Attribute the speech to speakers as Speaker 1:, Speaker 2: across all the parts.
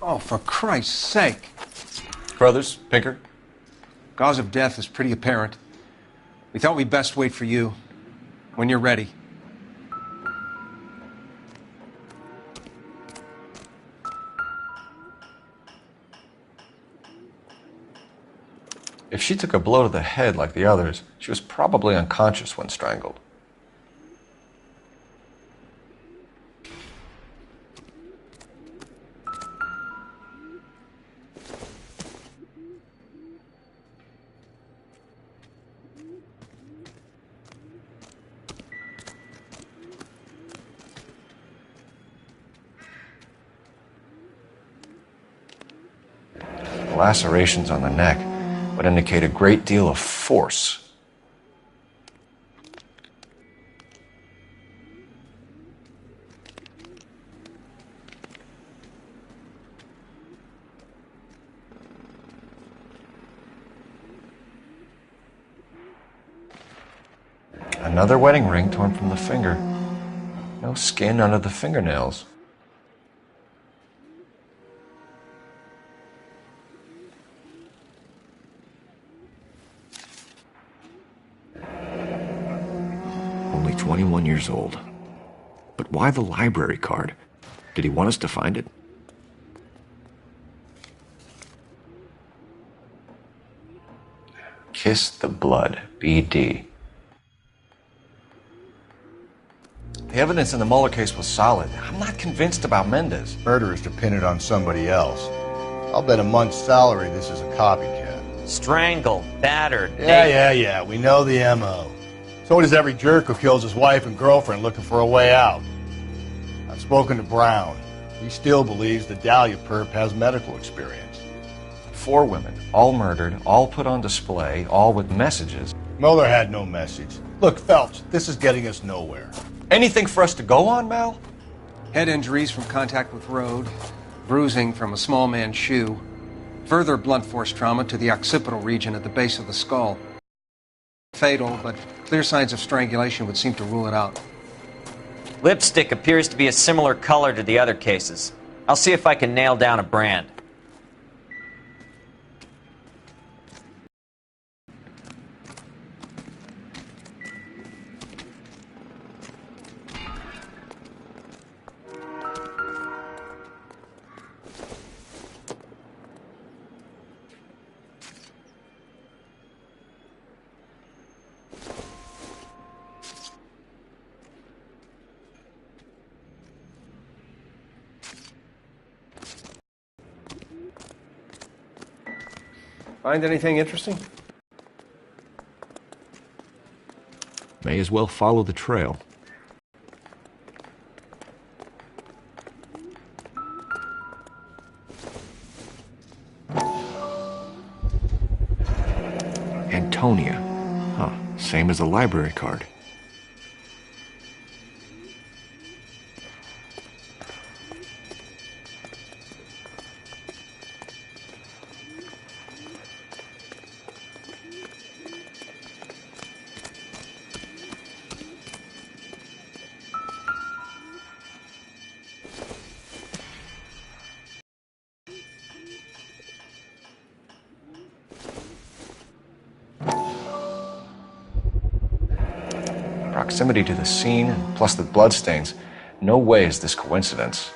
Speaker 1: Oh, for Christ's sake.
Speaker 2: Brothers, Pinker?
Speaker 1: Cause of death is pretty apparent. We thought we'd best wait for you. When you're ready.
Speaker 2: If she took a blow to the head like the others, she was probably unconscious when strangled. The lacerations on the neck would indicate a great deal of force. Another wedding ring torn from the finger. No skin under the fingernails. Only 21 years old. But why the library card? Did he want us to find it? Kiss the blood, BD. The evidence in the Mueller case was solid. I'm not convinced about Mendez.
Speaker 3: Murder is to pin it on somebody else. I'll bet a month's salary this is a copycat.
Speaker 4: Strangled, battered.
Speaker 3: Yeah. We know the M.O. So does every jerk who kills his wife and girlfriend looking for a way out. I've spoken to Brown. He still believes the Dahlia perp has medical experience.
Speaker 2: 4 women, all murdered, all put on display, all with messages.
Speaker 3: Mueller had no message. Look, Phelps, this is getting us nowhere.
Speaker 2: Anything for us to go on, Mal?
Speaker 1: Head injuries from contact with road, bruising from a small man's shoe, further blunt force trauma to the occipital region at the base of the skull. Fatal, but clear signs of strangulation would seem to rule it out.
Speaker 4: Lipstick appears to be a similar color to the other cases. I'll see if I can nail down a brand.
Speaker 1: Find anything interesting?
Speaker 2: May as well follow the trail. Antonia. Huh, same as the library card. Proximity to the scene, plus the bloodstains. No way is this coincidence.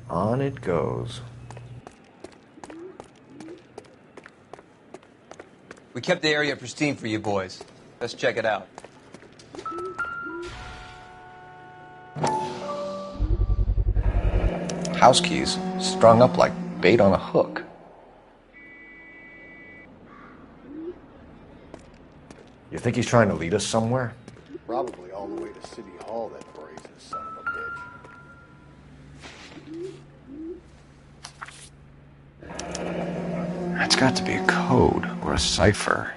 Speaker 2: On it goes.
Speaker 5: We kept the area pristine for you boys. Let's check it out.
Speaker 2: House keys strung up like bait on a hook. You think he's trying to lead us somewhere?
Speaker 3: Probably all the way to City Hall, that brazen son of a bitch.
Speaker 2: That's got to be a code or a cipher.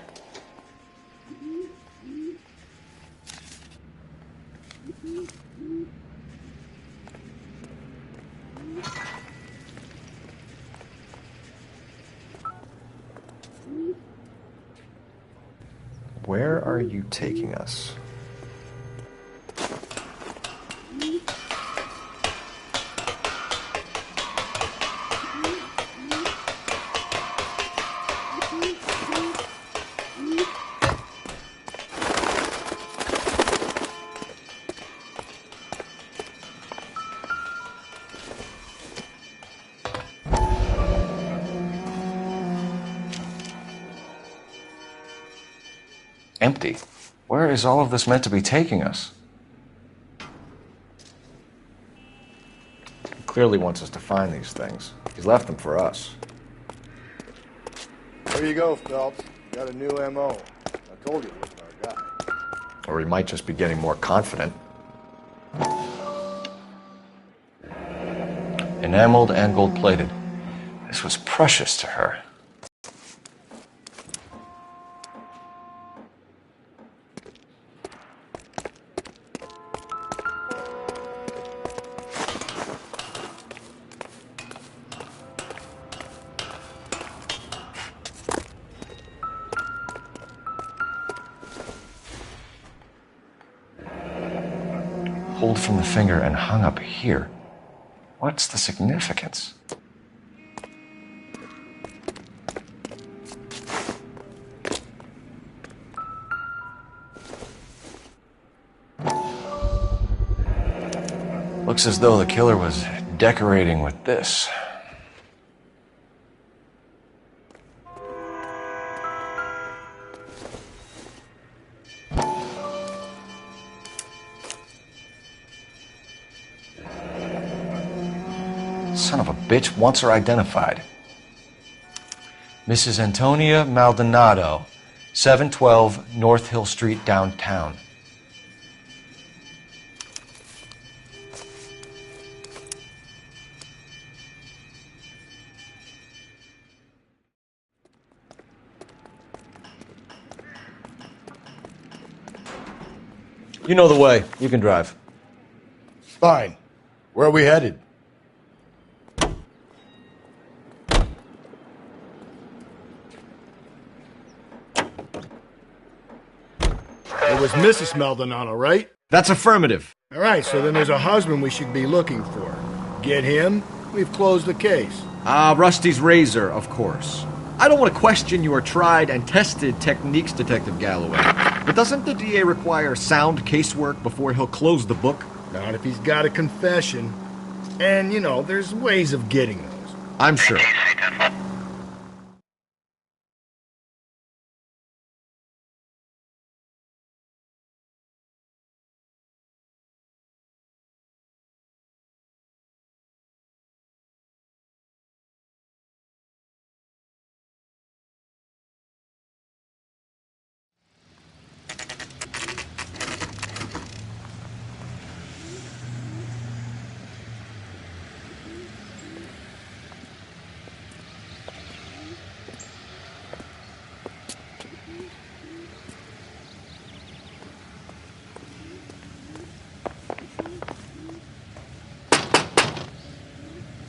Speaker 2: Where are you taking us? Empty. Where is all of this meant to be taking us? He clearly wants us to find these things. He's left them for us.
Speaker 3: There you go, Phelps. You got a new M.O. I told you it wasn't our guy.
Speaker 2: Or he might just be getting more confident. Enameled and gold-plated. This was precious to her. Pulled from the finger and hung up here. What's the significance? Looks as though the killer was decorating with this. Son of a bitch wants her identified. Mrs. Antonia Maldonado, 712 North Hill Street, downtown. You know the way. You can drive.
Speaker 3: Fine. Where are we headed? It was Mrs. Maldonado, right?
Speaker 2: That's affirmative.
Speaker 3: All right, so then there's a husband we should be looking for. Get him, we've closed the case.
Speaker 2: Rusty's razor, of course. I don't want to question your tried and tested techniques, Detective Galloway. But doesn't the DA require sound casework before he'll close the book?
Speaker 3: Not if he's got a confession. And, you know, there's ways of getting those.
Speaker 2: I'm sure.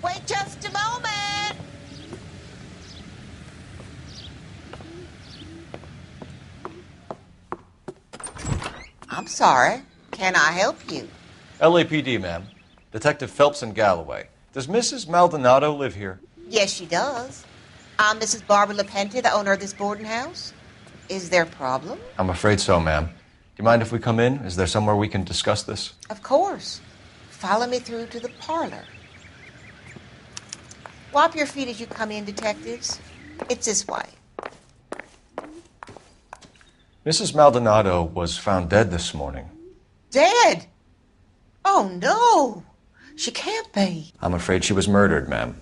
Speaker 6: Wait just a moment. I'm sorry. Can I help you?
Speaker 2: LAPD, ma'am. Detective Phelps and Galloway. Does Mrs. Maldonado live here?
Speaker 6: Yes, she does. I'm Mrs. Barbara LaPente, the owner of this boarding house. Is there a problem?
Speaker 2: I'm afraid so, ma'am. Do you mind if we come in? Is there somewhere we can discuss this?
Speaker 6: Of course. Follow me through to the parlor. Wipe your feet as you come in, detectives. It's this way.
Speaker 2: Mrs. Maldonado was found dead this morning.
Speaker 6: Dead? Oh, no. She can't be.
Speaker 2: I'm afraid she was murdered, ma'am.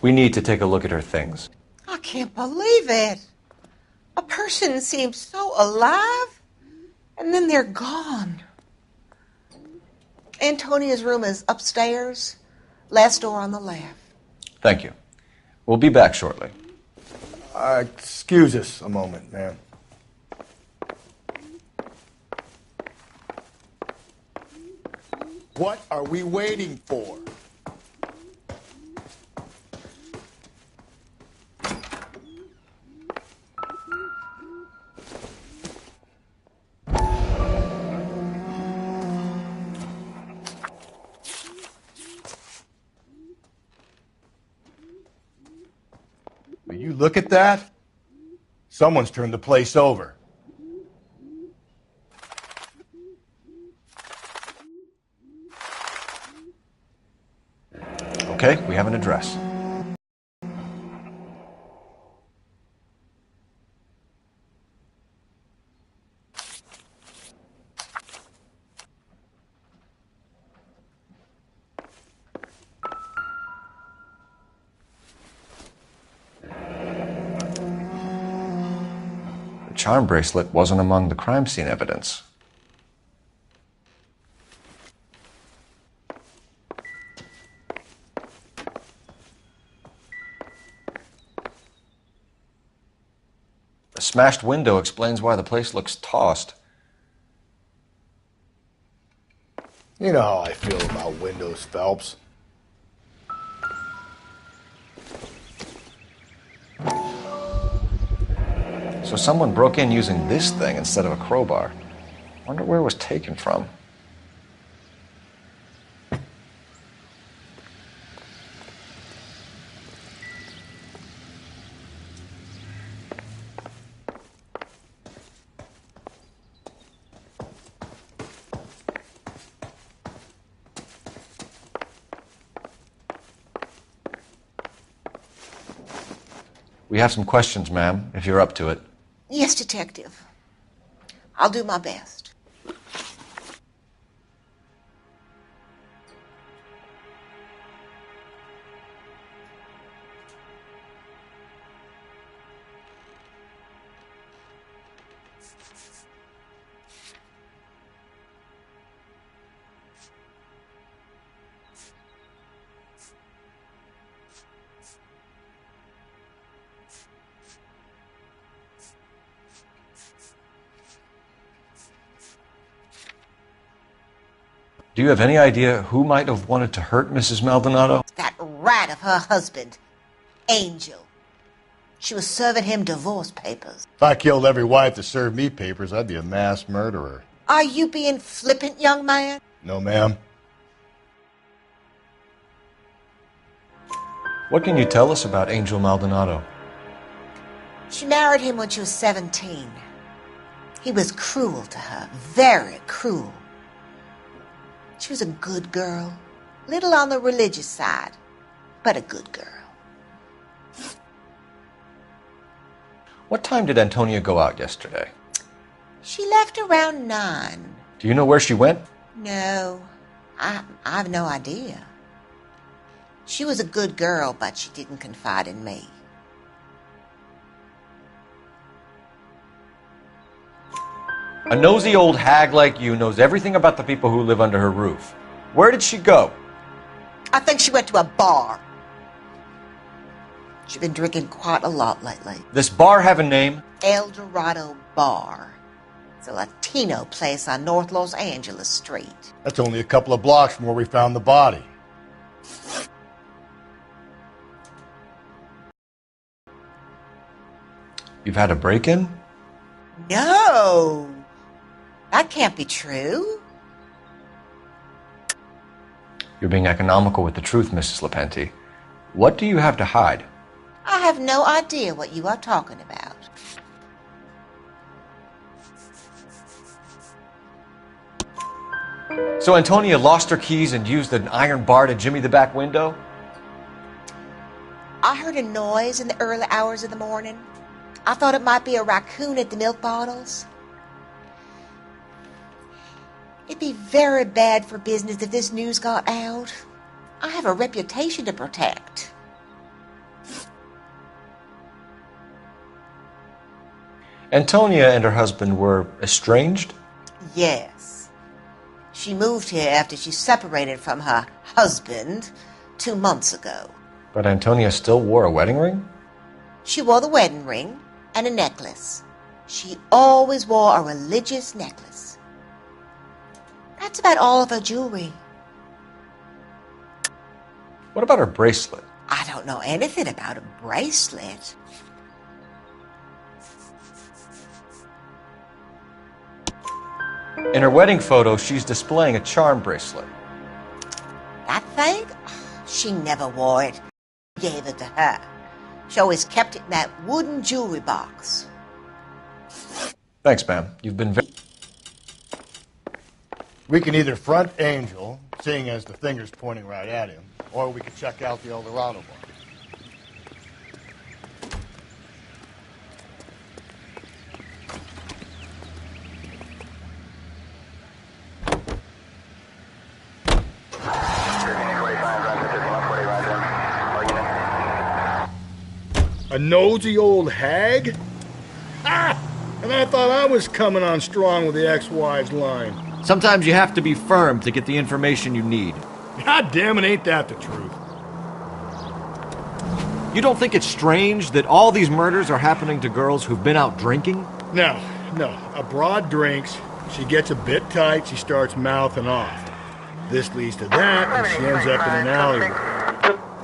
Speaker 2: We need to take a look at her things.
Speaker 6: I can't believe it. A person seems so alive, and then they're gone. Antonia's room is upstairs, last door on the left.
Speaker 2: Thank you. We'll be back shortly.
Speaker 3: Excuse us a moment, ma'am. What are we waiting for? look at that? Someone's turned the place over.
Speaker 2: Okay, we have an address. The charm bracelet wasn't among the crime scene evidence. The smashed window explains why the place looks tossed.
Speaker 3: You know how I feel about windows, Phelps.
Speaker 2: So someone broke in using this thing instead of a crowbar. Wonder where it was taken from. We have some questions, ma'am, if you're up to it.
Speaker 6: Yes, Detective. I'll do my best.
Speaker 2: Do you have any idea who might have wanted to hurt Mrs. Maldonado?
Speaker 6: That rat of her husband, Angel. She was serving him divorce papers.
Speaker 3: If I killed every wife to serve me papers, I'd be a mass murderer.
Speaker 6: Are you being flippant, young man?
Speaker 3: No, ma'am.
Speaker 2: What can you tell us about Angel Maldonado?
Speaker 6: She married him when she was 17. He was cruel to her, very cruel. She was a good girl, little on the religious side, but a good girl.
Speaker 2: What time did Antonia go out yesterday?
Speaker 6: She left around 9.
Speaker 2: Do you know where she went?
Speaker 6: No, I have no idea. She was a good girl, but she didn't confide in me.
Speaker 2: A nosy old hag like you knows everything about the people who live under her roof. Where did she go?
Speaker 6: I think she went to a bar. She's been drinking quite a lot lately.
Speaker 2: This bar have a name?
Speaker 6: El Dorado Bar. It's a Latino place on North Los Angeles Street.
Speaker 3: That's only a couple of blocks from where we found the body.
Speaker 2: You've had a break-in?
Speaker 6: No, that can't be true.
Speaker 2: You're being economical with the truth, Mrs. Lepenti. What do you have to hide?
Speaker 6: I have no idea what you are talking about.
Speaker 2: So Antonia lost her keys and used an iron bar to jimmy the back window?
Speaker 6: I heard a noise in the early hours of the morning. I thought it might be a raccoon at the milk bottles. It'd be very bad for business if this news got out. I have a reputation to protect.
Speaker 2: Antonia and her husband were estranged?
Speaker 6: Yes. She moved here after she separated from her husband 2 months ago.
Speaker 2: But Antonia still wore a wedding ring?
Speaker 6: She wore the wedding ring and a necklace. She always wore a religious necklace. That's about all of her jewelry.
Speaker 2: What about her bracelet?
Speaker 6: I don't know anything about a bracelet.
Speaker 2: In her wedding photo, she's displaying a charm bracelet.
Speaker 6: That thing? She never wore it. Gave it to her. She always kept it in that wooden jewelry box.
Speaker 2: Thanks, ma'am. You've been very...
Speaker 3: We can either front Angel, seeing as the finger's pointing right at him, or we can check out the Eldorado bar.
Speaker 7: A nosy old hag? Ah! And I thought I was coming on strong with the ex-wives line.
Speaker 2: Sometimes you have to be firm to get the information you need.
Speaker 7: God damn it, ain't that the truth?
Speaker 2: You don't think it's strange that all these murders are happening to girls who've been out drinking?
Speaker 7: No. A broad drinks, she gets a bit tight, she starts mouthing off. This leads to that, and she ends up in an alleyway.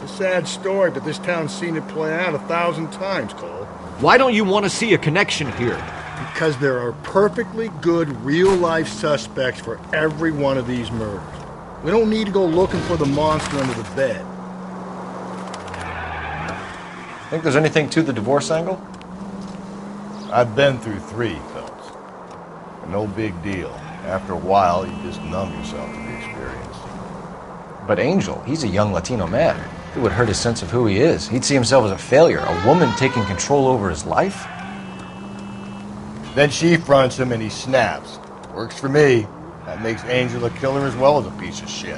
Speaker 7: It's a sad story, but this town's seen it play out 1,000 times, Cole.
Speaker 2: Why don't you want to see a connection here?
Speaker 7: Because there are perfectly good real-life suspects for every one of these murders. We don't need to go looking for the monster under the bed.
Speaker 2: Think there's anything to the divorce angle?
Speaker 3: I've been through 3, Phelps. No big deal. After a while, you just numb yourself to the experience.
Speaker 8: But Angel, he's a young Latino man. It would hurt his sense of who he is. He'd see himself as a failure, a woman taking control over his life.
Speaker 3: Then she fronts him and he snaps. Works for me. That makes Angel a killer as well as a piece of shit.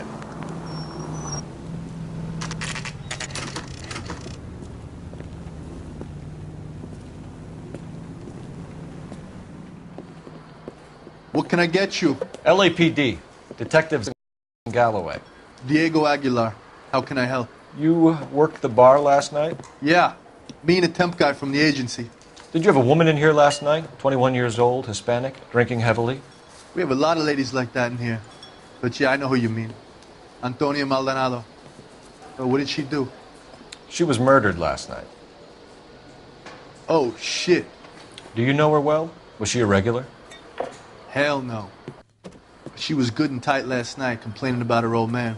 Speaker 9: What can I get you?
Speaker 2: LAPD. Detectives in Galloway.
Speaker 9: Diego Aguilar. How can I help?
Speaker 2: You worked the bar last night?
Speaker 9: Yeah. Me and a temp guy from the agency.
Speaker 2: Did you have a woman in here last night? 21 years old, Hispanic, drinking heavily?
Speaker 9: We have a lot of ladies like that in here. But yeah, I know who you mean. Antonia Maldonado. What did she do?
Speaker 2: She was murdered last night.
Speaker 9: Oh, shit.
Speaker 2: Do you know her well? Was she a regular?
Speaker 9: Hell no. She was good and tight last night, complaining about her old man.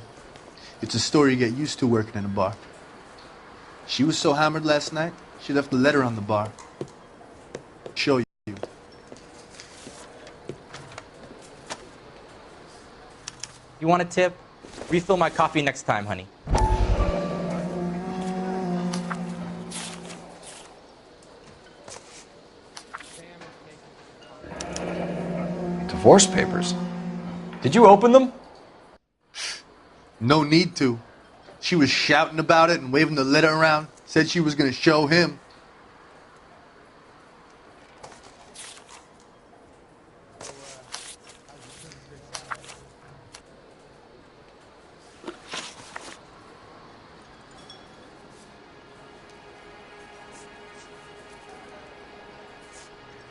Speaker 9: It's a story you get used to working in a bar. She was so hammered last night, she left a letter on the bar. Show you.
Speaker 10: You want a tip? Refill my coffee next time, honey.
Speaker 8: Divorce papers. Did you open them?
Speaker 9: No need to. She was shouting about it and waving the letter around. Said she was going to show him.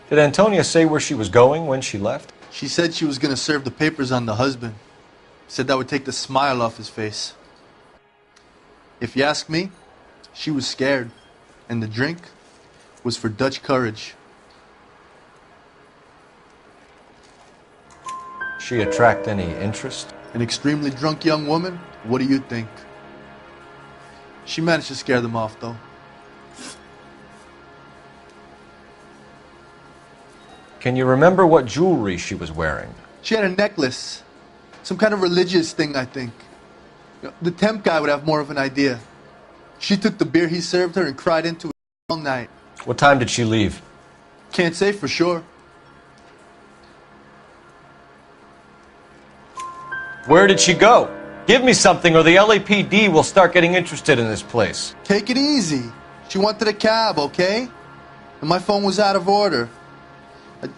Speaker 2: Did Antonia say where she was going when she left?
Speaker 9: She said she was going to serve the papers on the husband. Said that would take the smile off his face. If you ask me, she was scared. And the drink was for Dutch courage.
Speaker 2: She attract any interest?
Speaker 9: An extremely drunk young woman? What do you think? She managed to scare them off, though.
Speaker 2: Can you remember what jewelry she was wearing?
Speaker 9: She had a necklace. Some kind of religious thing, I think. The temp guy would have more of an idea. She took the beer he served her and cried into it all night.
Speaker 2: What time did she leave?
Speaker 9: Can't say for sure.
Speaker 2: Where did she go? Give me something or the LAPD will start getting interested in this place.
Speaker 9: Take it easy. She wanted a cab, okay? And my phone was out of order.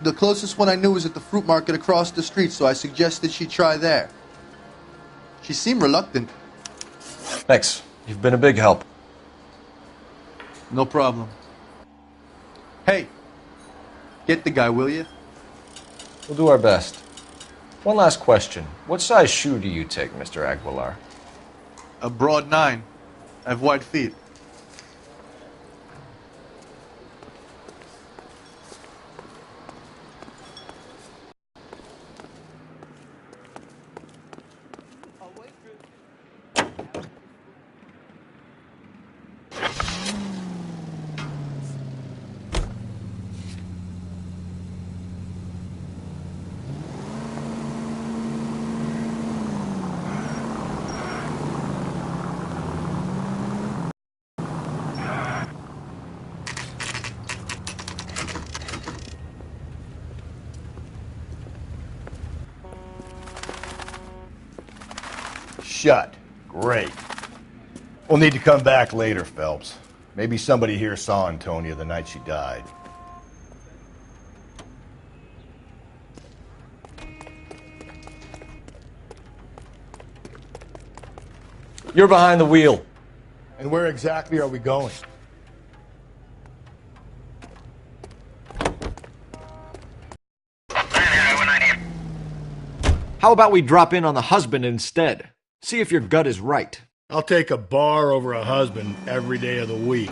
Speaker 9: The closest one I knew was at the fruit market across the street, so I suggested she try there. She seemed reluctant.
Speaker 2: Thanks. You've been a big help.
Speaker 9: No problem. Hey, get the guy, will you?
Speaker 2: We'll do our best. One last question. What size shoe do you take, Mr. Aguilar?
Speaker 9: A broad 9. I have wide feet.
Speaker 3: shut. Great. We'll need to come back later, Phelps. Maybe somebody here saw Antonia the night she died.
Speaker 2: You're behind the wheel.
Speaker 3: And where exactly are we going?
Speaker 2: How about we drop in on the husband instead? See if your gut is right.
Speaker 7: I'll take a bar over a husband every day of the week.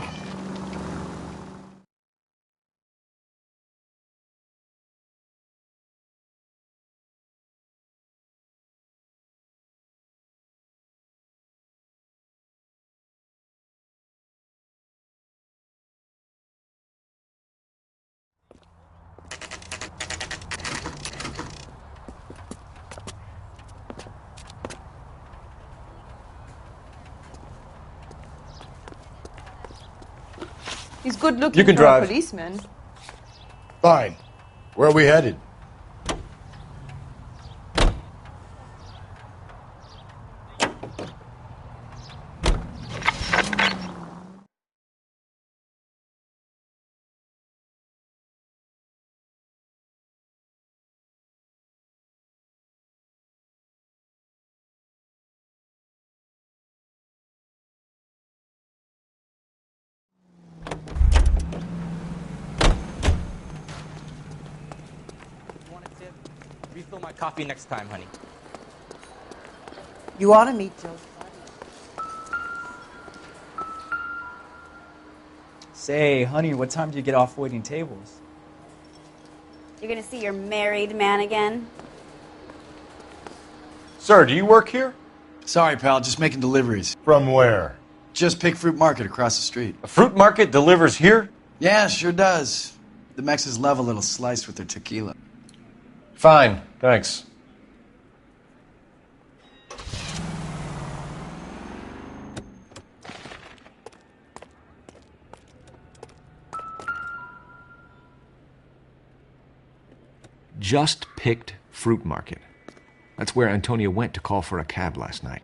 Speaker 11: He's good looking
Speaker 2: You can
Speaker 11: for
Speaker 2: drive.
Speaker 11: a policeman.
Speaker 3: Fine. Where are we headed?
Speaker 10: You want a tip? Refill my coffee next time, honey.
Speaker 6: You ought to meet Joe.
Speaker 12: Say, honey, what time do you get off waiting tables?
Speaker 13: You're gonna see your married man again?
Speaker 2: Sir, do you work here?
Speaker 12: Sorry, pal, just making deliveries.
Speaker 3: From where?
Speaker 12: Just Pig Fruit Market across the street.
Speaker 2: A fruit market delivers here?
Speaker 12: Yeah, sure does. The Mexes love a little slice with their tequila.
Speaker 8: Fine, thanks.
Speaker 2: Just picked fruit market. That's where Antonia went to call for a cab last night.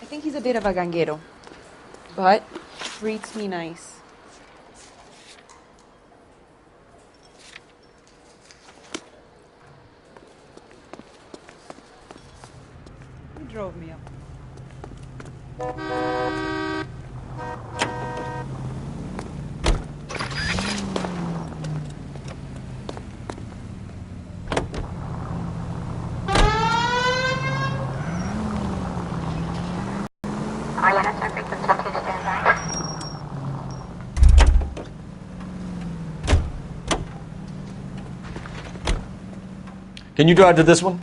Speaker 11: I think he's a bit of a ganguero, but treats me nice. He drove me up.
Speaker 2: Can you drive to this one?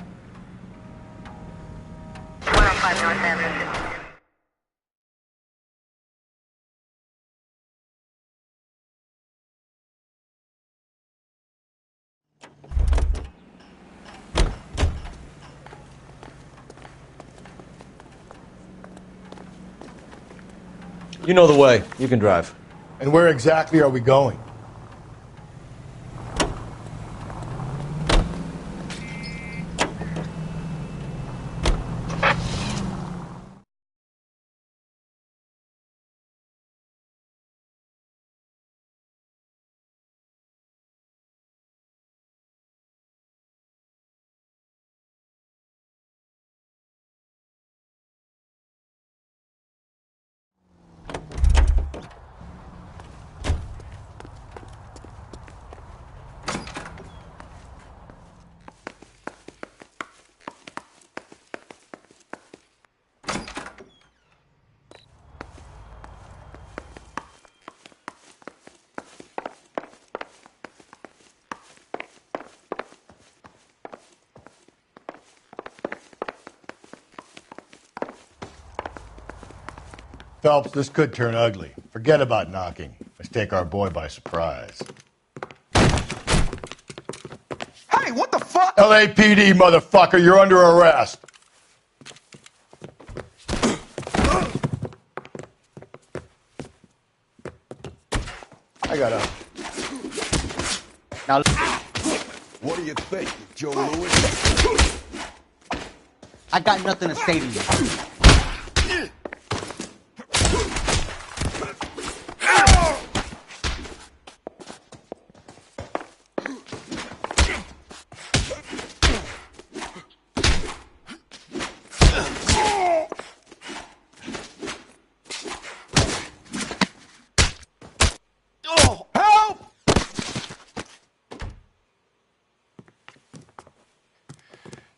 Speaker 2: You know the way. You can drive.
Speaker 3: And where exactly are we going? Phelps, this could turn ugly. Forget about knocking. Let's take our boy by surprise.
Speaker 14: Hey, what the fuck?
Speaker 3: LAPD, motherfucker, you're under arrest. I got up. Now,
Speaker 15: What do you think, Joe Louis?
Speaker 16: I got nothing to say to you.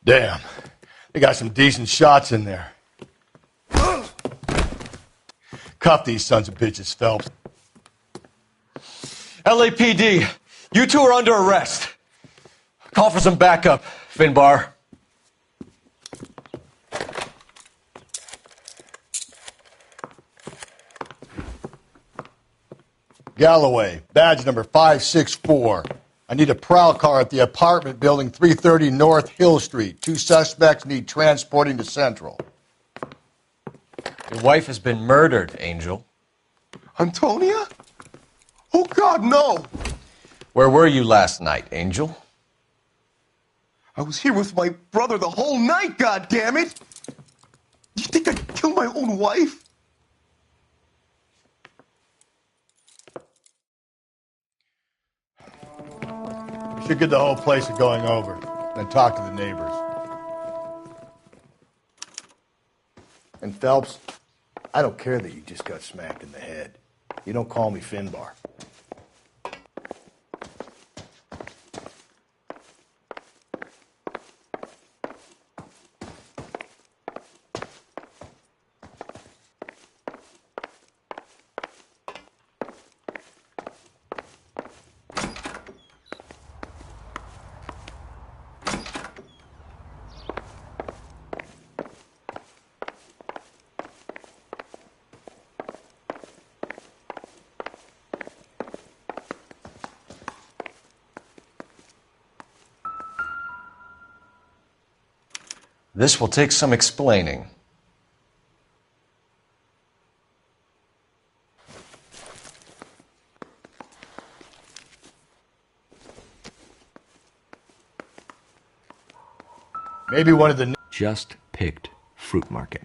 Speaker 3: Damn. They got some decent shots in there. Cuff these sons of bitches, Phelps.
Speaker 2: LAPD, you two are under arrest. Call for some backup, Finbar.
Speaker 3: Galloway, badge number 564. I need a prowl car at the apartment building 330 North Hill Street. 2 suspects need transporting to Central.
Speaker 8: Your wife has been murdered, Angel.
Speaker 15: Antonia? Oh, God, no!
Speaker 8: Where were you last night, Angel?
Speaker 15: I was here with my brother the whole night, goddammit! You think I'd kill my own wife?
Speaker 3: We should get the whole place going over, then talk to the neighbors. And Phelps, I don't care that you just got smacked in the head. You don't call me Finbar.
Speaker 8: This will take some explaining.
Speaker 3: Maybe one of the...
Speaker 17: Just picked fruit market.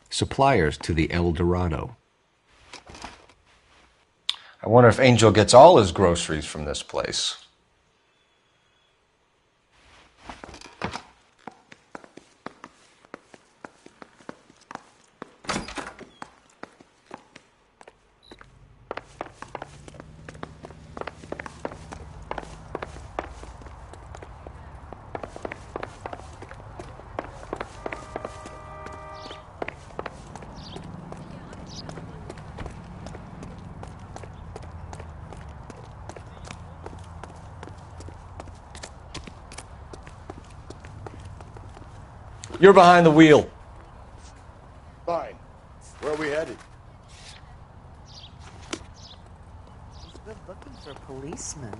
Speaker 17: Suppliers to the El Dorado.
Speaker 8: I wonder if Angel gets all his groceries from this place.
Speaker 2: You're behind the wheel.
Speaker 3: Fine. Where are we headed?
Speaker 6: He's good looking for a policeman.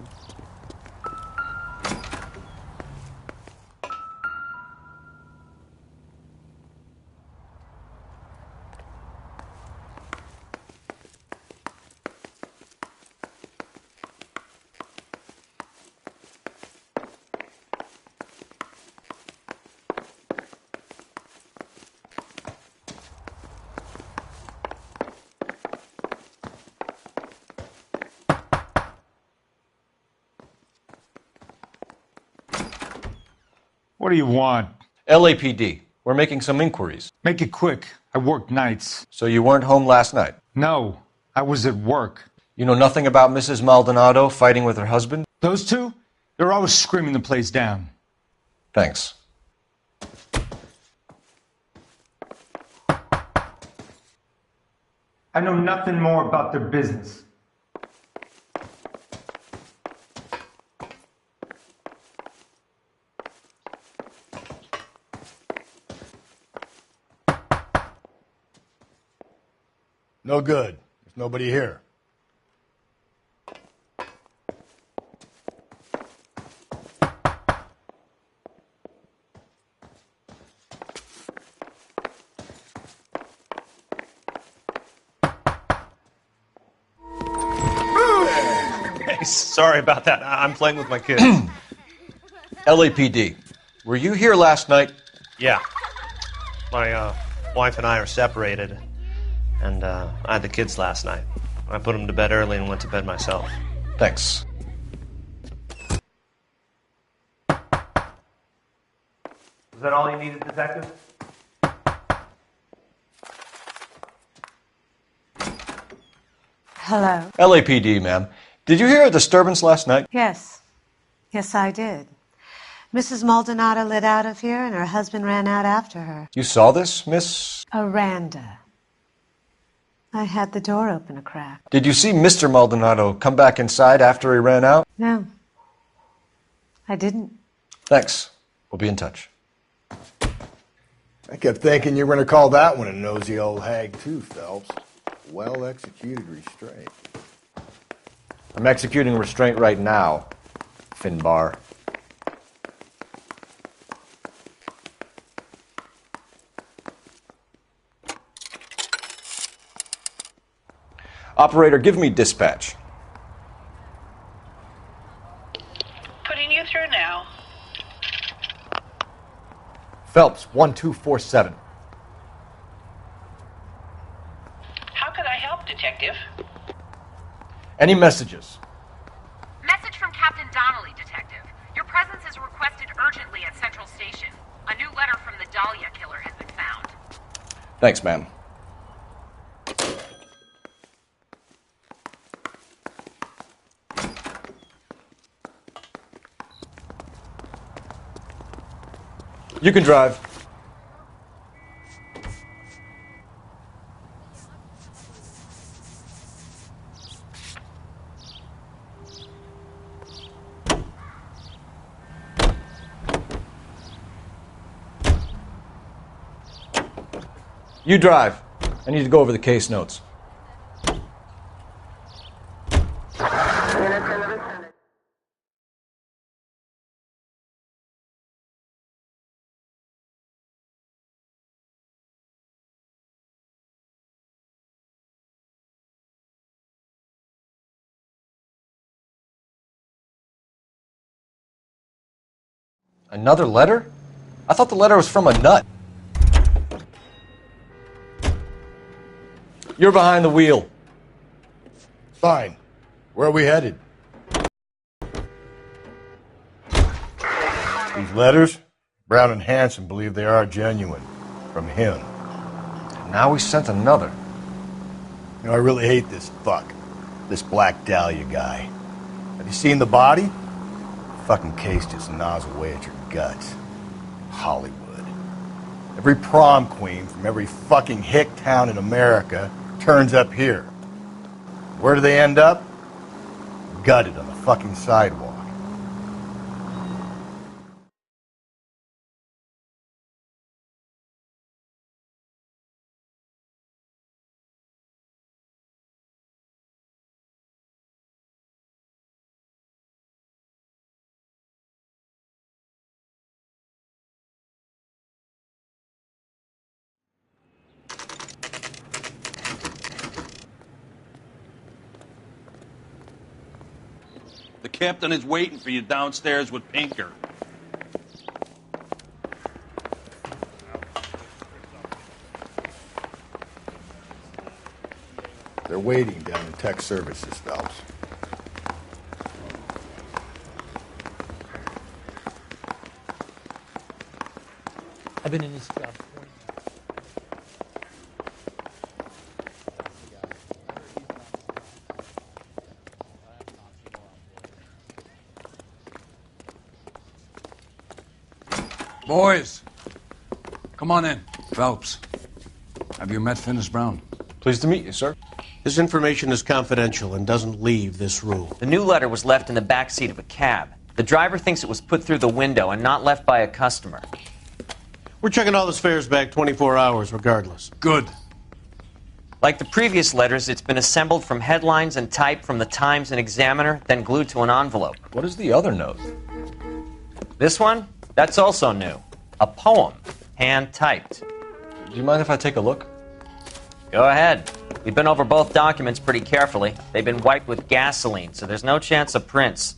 Speaker 18: What do you want?
Speaker 8: LAPD. We're making some inquiries.
Speaker 18: Make it quick. I work nights.
Speaker 8: So you weren't home last night?
Speaker 18: No, I was at work.
Speaker 8: You know nothing about Mrs. Maldonado fighting with her husband?
Speaker 18: Those two? They're always screaming the place down.
Speaker 8: Thanks.
Speaker 18: I know nothing more about their business.
Speaker 3: No good. There's nobody here.
Speaker 2: Hey, sorry about that. I'm playing with my kid. LAPD. Were you here last night?
Speaker 19: Yeah. My wife and I are separated, and I had the kids last night. I put them to bed early and went to bed myself.
Speaker 2: Thanks.
Speaker 19: Is that all you needed, Detective?
Speaker 20: Hello.
Speaker 2: LAPD, ma'am. Did you hear a disturbance last night?
Speaker 20: Yes. Yes, I did. Mrs. Maldonado lit out of here, and her husband ran out after her.
Speaker 2: You saw this, Miss?
Speaker 20: Aranda. I had the door open a crack.
Speaker 2: Did you see Mr. Maldonado come back inside after he ran out?
Speaker 20: No. I didn't.
Speaker 2: Thanks. We'll be in touch.
Speaker 7: I kept thinking you were going to call that one a nosy old hag too, Phelps. Well-executed restraint.
Speaker 2: I'm executing restraint right now, Finbar. Operator, give me dispatch.
Speaker 21: Putting you through now.
Speaker 2: Phelps, 1247.
Speaker 21: How could I help, Detective?
Speaker 2: Any messages?
Speaker 22: Message from Captain Donnelly, Detective. Your presence is requested urgently at Central Station. A new letter from the Dahlia killer has been found.
Speaker 2: Thanks, ma'am. You can drive. You drive. I need to go over the case notes. Another letter? I thought the letter was from a nut. You're behind the wheel.
Speaker 7: Fine. Where are we headed? These letters, Brown and Hanson believe they are genuine. From him.
Speaker 2: Now we sent another.
Speaker 7: You know, I really hate this fuck. This Black Dahlia guy. Have you seen the body? The fucking case just gnaws away at your guts. Hollywood. Every prom queen from every fucking hick town in America turns up here. Where do they end up? Gutted on the fucking sidewalk.
Speaker 23: The captain is waiting for you downstairs with Pinker.
Speaker 7: They're waiting down in tech services, Phelps.
Speaker 10: I've been in this job 20
Speaker 24: Boys, come on in. Phelps, have you met Finis Brown?
Speaker 2: Pleased to meet you, sir.
Speaker 25: This information is confidential and doesn't leave this room.
Speaker 4: The new letter was left in the back seat of a cab. The driver thinks it was put through the window and not left by a customer.
Speaker 25: We're checking all the fares back 24 hours regardless.
Speaker 24: Good.
Speaker 4: Like the previous letters, it's been assembled from headlines and type from the Times and Examiner, then glued to an envelope.
Speaker 2: What is the other note?
Speaker 4: This one? That's also new. A poem, hand-typed.
Speaker 2: Do you mind if I take a look?
Speaker 4: Go ahead. We've been over both documents pretty carefully. They've been wiped with gasoline, so there's no chance of prints.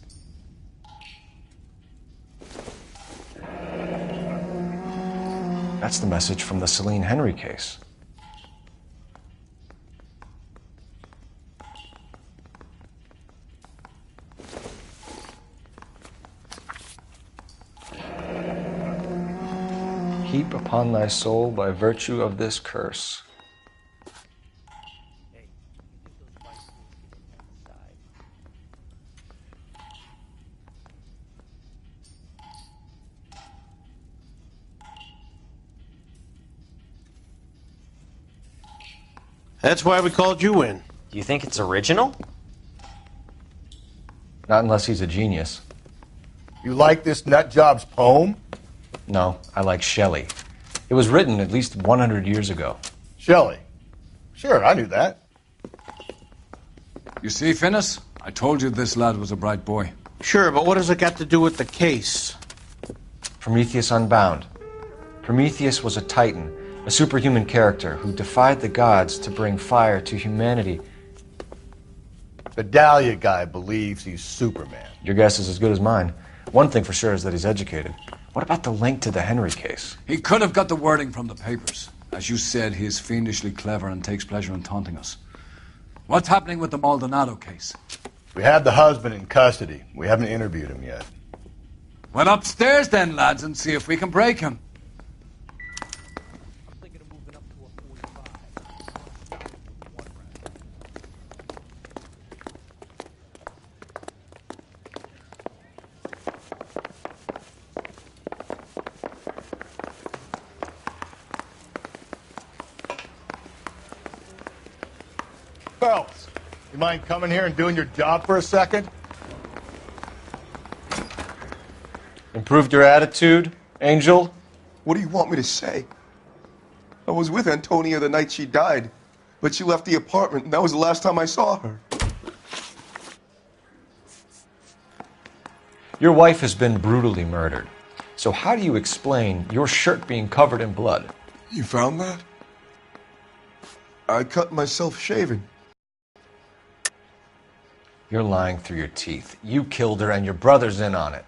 Speaker 8: That's the message from the Celine Henry case. Heap upon thy soul by virtue of this curse.
Speaker 25: That's why we called you in.
Speaker 4: Do you think it's original?
Speaker 8: Not unless he's a genius.
Speaker 3: You like this nutjob's poem?
Speaker 8: No, I like Shelley. It was written at least 100 years ago.
Speaker 3: Shelley? Sure, I knew that.
Speaker 24: You see, Finnis? I told you this lad was a bright boy.
Speaker 25: Sure, but what has it got to do with the case?
Speaker 8: Prometheus Unbound. Prometheus was a titan, a superhuman character who defied the gods to bring fire to humanity.
Speaker 3: The Dahlia guy believes he's Superman.
Speaker 8: Your guess is as good as mine. One thing for sure is that he's educated. What about the link to the Henry case?
Speaker 24: He could have got the wording from the papers. As you said, he is fiendishly clever and takes pleasure in taunting us. What's happening with the Maldonado case?
Speaker 3: We have the husband in custody. We haven't interviewed him yet.
Speaker 24: Well, upstairs then, lads, and see if we can break him.
Speaker 3: Phelps, you mind coming here and doing your job for a second?
Speaker 8: Improved your attitude, Angel?
Speaker 15: What do you want me to say? I was with Antonia the night she died, but she left the apartment, and that was the last time I saw her.
Speaker 8: Your wife has been brutally murdered. So how do you explain your shirt being covered in blood?
Speaker 15: You found that? I cut myself shaving.
Speaker 8: You're lying through your teeth. You killed her and your brother's in on it.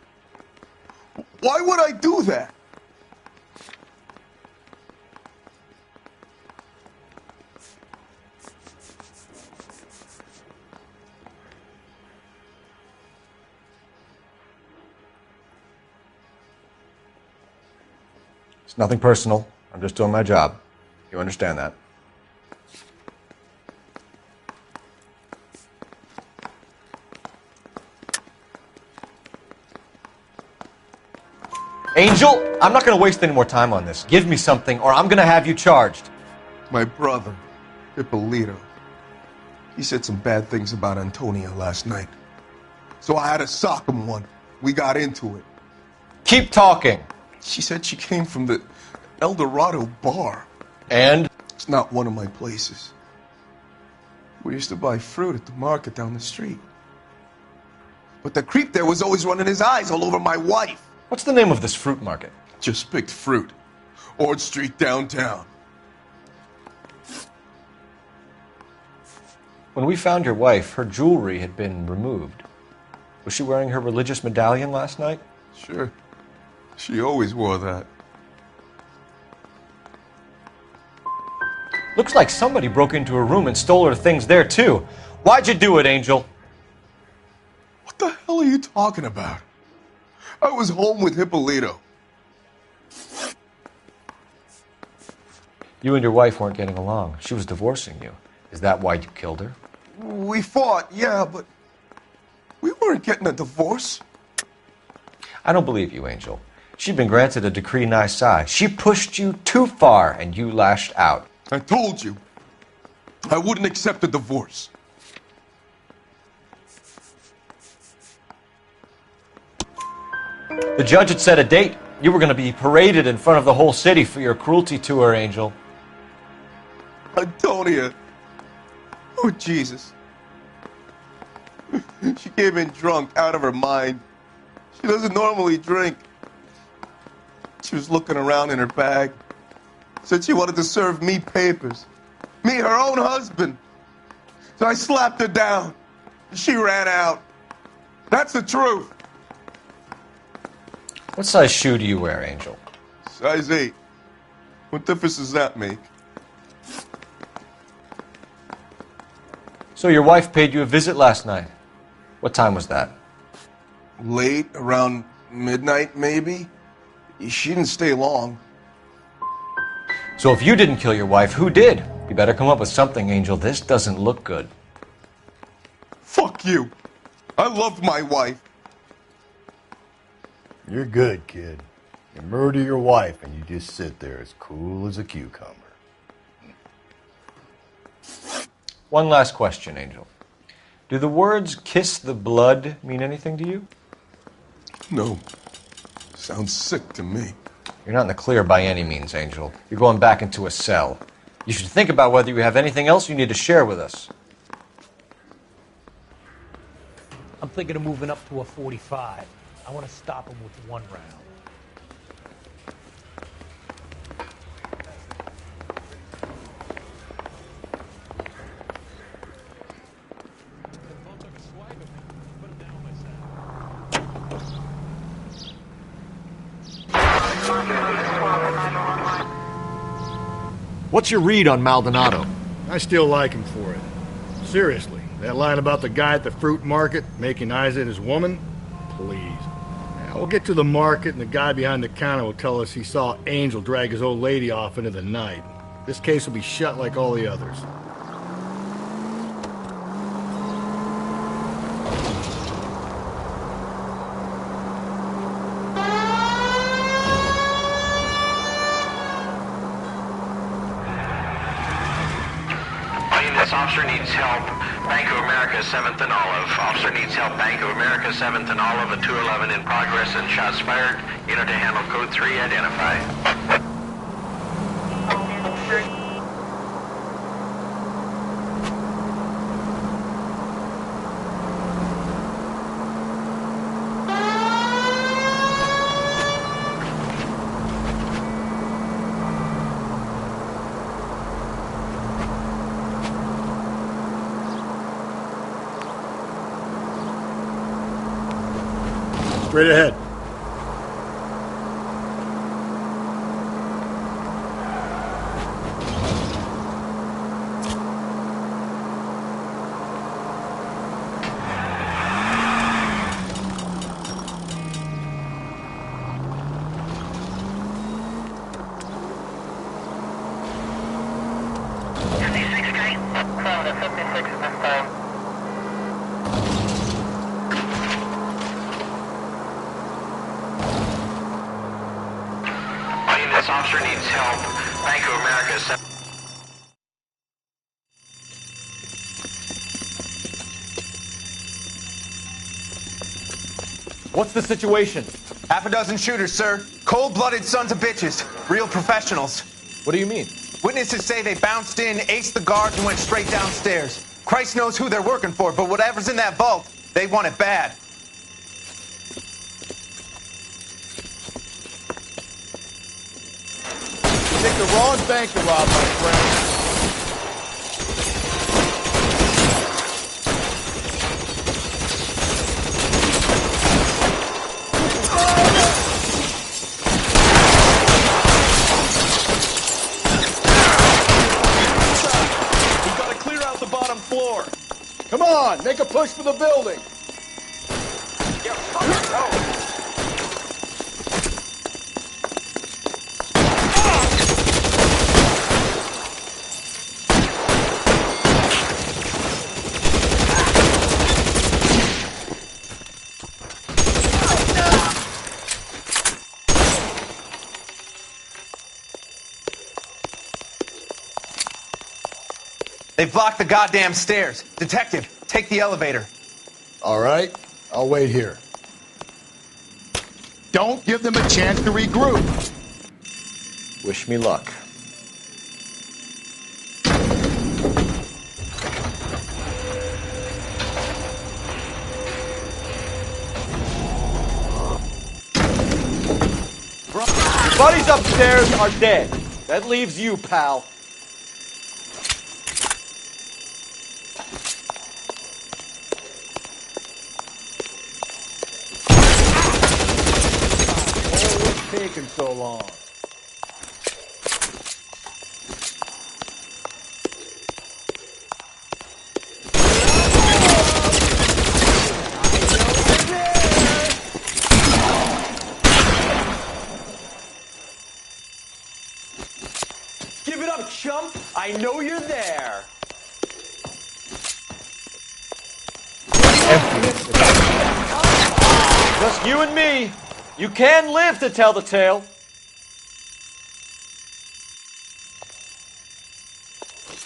Speaker 15: Why would I do that?
Speaker 8: It's nothing personal. I'm just doing my job. You understand that? Angel, I'm not going to waste any more time on this. Give me something or I'm going to have you charged.
Speaker 15: My brother, Hippolito, he said some bad things about Antonia last night. So I had to sock him one. We got into it.
Speaker 8: Keep talking.
Speaker 15: She said she came from the El Dorado bar.
Speaker 8: And?
Speaker 15: It's not one of my places. We used to buy fruit at the market down the street. But the creep there was always running his eyes all over my wife.
Speaker 8: What's the name of this fruit market?
Speaker 15: Just picked fruit. Ord Street downtown.
Speaker 8: When we found your wife, her jewelry had been removed. Was she wearing her religious medallion last night?
Speaker 15: Sure. She always wore that.
Speaker 8: Looks like somebody broke into her room and stole her things there, too. Why'd you do it, Angel?
Speaker 15: What the hell are you talking about? I was home with Hippolito.
Speaker 8: You and your wife weren't getting along. She was divorcing you. Is that why you killed her?
Speaker 15: We fought, yeah, but we weren't getting a divorce.
Speaker 8: I don't believe you, Angel. She'd been granted a decree nisi. She pushed you too far, and you lashed out.
Speaker 15: I told you. I wouldn't accept a divorce.
Speaker 8: The judge had set a date. You were going to be paraded in front of the whole city for your cruelty to her, Angel.
Speaker 15: Antonia. Oh, Jesus. She came in drunk, out of her mind. She doesn't normally drink. She was looking around in her bag. Said she wanted to serve me papers. Me, her own husband. So I slapped her down. She ran out. That's the truth.
Speaker 8: What size shoe do you wear, Angel?
Speaker 15: Size 8. What difference does that make?
Speaker 8: So your wife paid you a visit last night. What time was that?
Speaker 15: Late, around midnight, maybe? She didn't stay long.
Speaker 8: So if you didn't kill your wife, who did? You better come up with something, Angel. This doesn't look good.
Speaker 15: Fuck you. I love my wife.
Speaker 3: You're good, kid. You murder your wife and you just sit there as cool as a cucumber.
Speaker 8: One last question, Angel. Do the words kiss the blood mean anything to you?
Speaker 15: No. Sounds sick to me.
Speaker 8: You're not in the clear by any means, Angel. You're going back into a cell. You should think about whether you have anything else you need to share with us.
Speaker 1: I'm thinking of moving up to a 45. I want to stop him with one round.
Speaker 2: What's your read on Maldonado?
Speaker 7: I still like him for it. Seriously, that line about the guy at the fruit market making eyes at his woman? Please. Now, we'll get to the market and the guy behind the counter will tell us he saw Angel drag his old lady off into the night. This case will be shut like all the others.
Speaker 21: Officer needs help. Bank of America, 7th and Olive. Officer needs help. Bank of America, 7th and Olive, a 211 in progress and shots fired. Unit to handle code 3, identify.
Speaker 7: Straight ahead.
Speaker 21: This officer needs help. Bank of America, 7th.
Speaker 2: What's the situation?
Speaker 14: Half a dozen shooters, sir. Cold-blooded sons of bitches. Real professionals.
Speaker 2: What do you mean?
Speaker 14: Witnesses say they bounced in, aced the guards, and went straight downstairs. Christ knows who they're working for, but whatever's in that vault, they want it bad.
Speaker 7: You picked the wrong bank to rob, my friend.
Speaker 14: We've got to clear out the bottom floor.
Speaker 7: Come on, make a push for the building.
Speaker 14: They've blocked the goddamn stairs. Detective, take the elevator.
Speaker 3: All right, I'll wait here.
Speaker 7: Don't give them a chance to regroup.
Speaker 8: Wish me luck.
Speaker 2: Your buddies upstairs are dead. That leaves you, pal.
Speaker 7: Taking so long.
Speaker 4: I know you're there. Just you and me. You can live to tell the tale.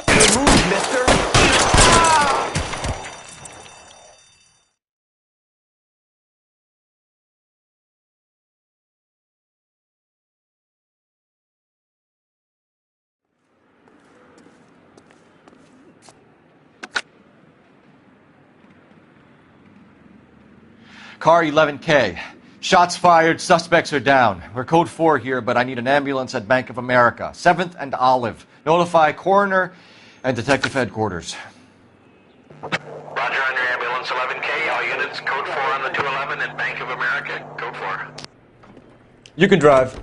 Speaker 4: Good move, mister.
Speaker 2: Car 11K. Shots fired, suspects are down. We're code 4 here, but I need an ambulance at Bank of America. 7th and Olive. Notify coroner and detective headquarters.
Speaker 21: Roger on your ambulance 11K. All units, code 4 on the 211 at Bank of America. Code 4.
Speaker 2: You can drive.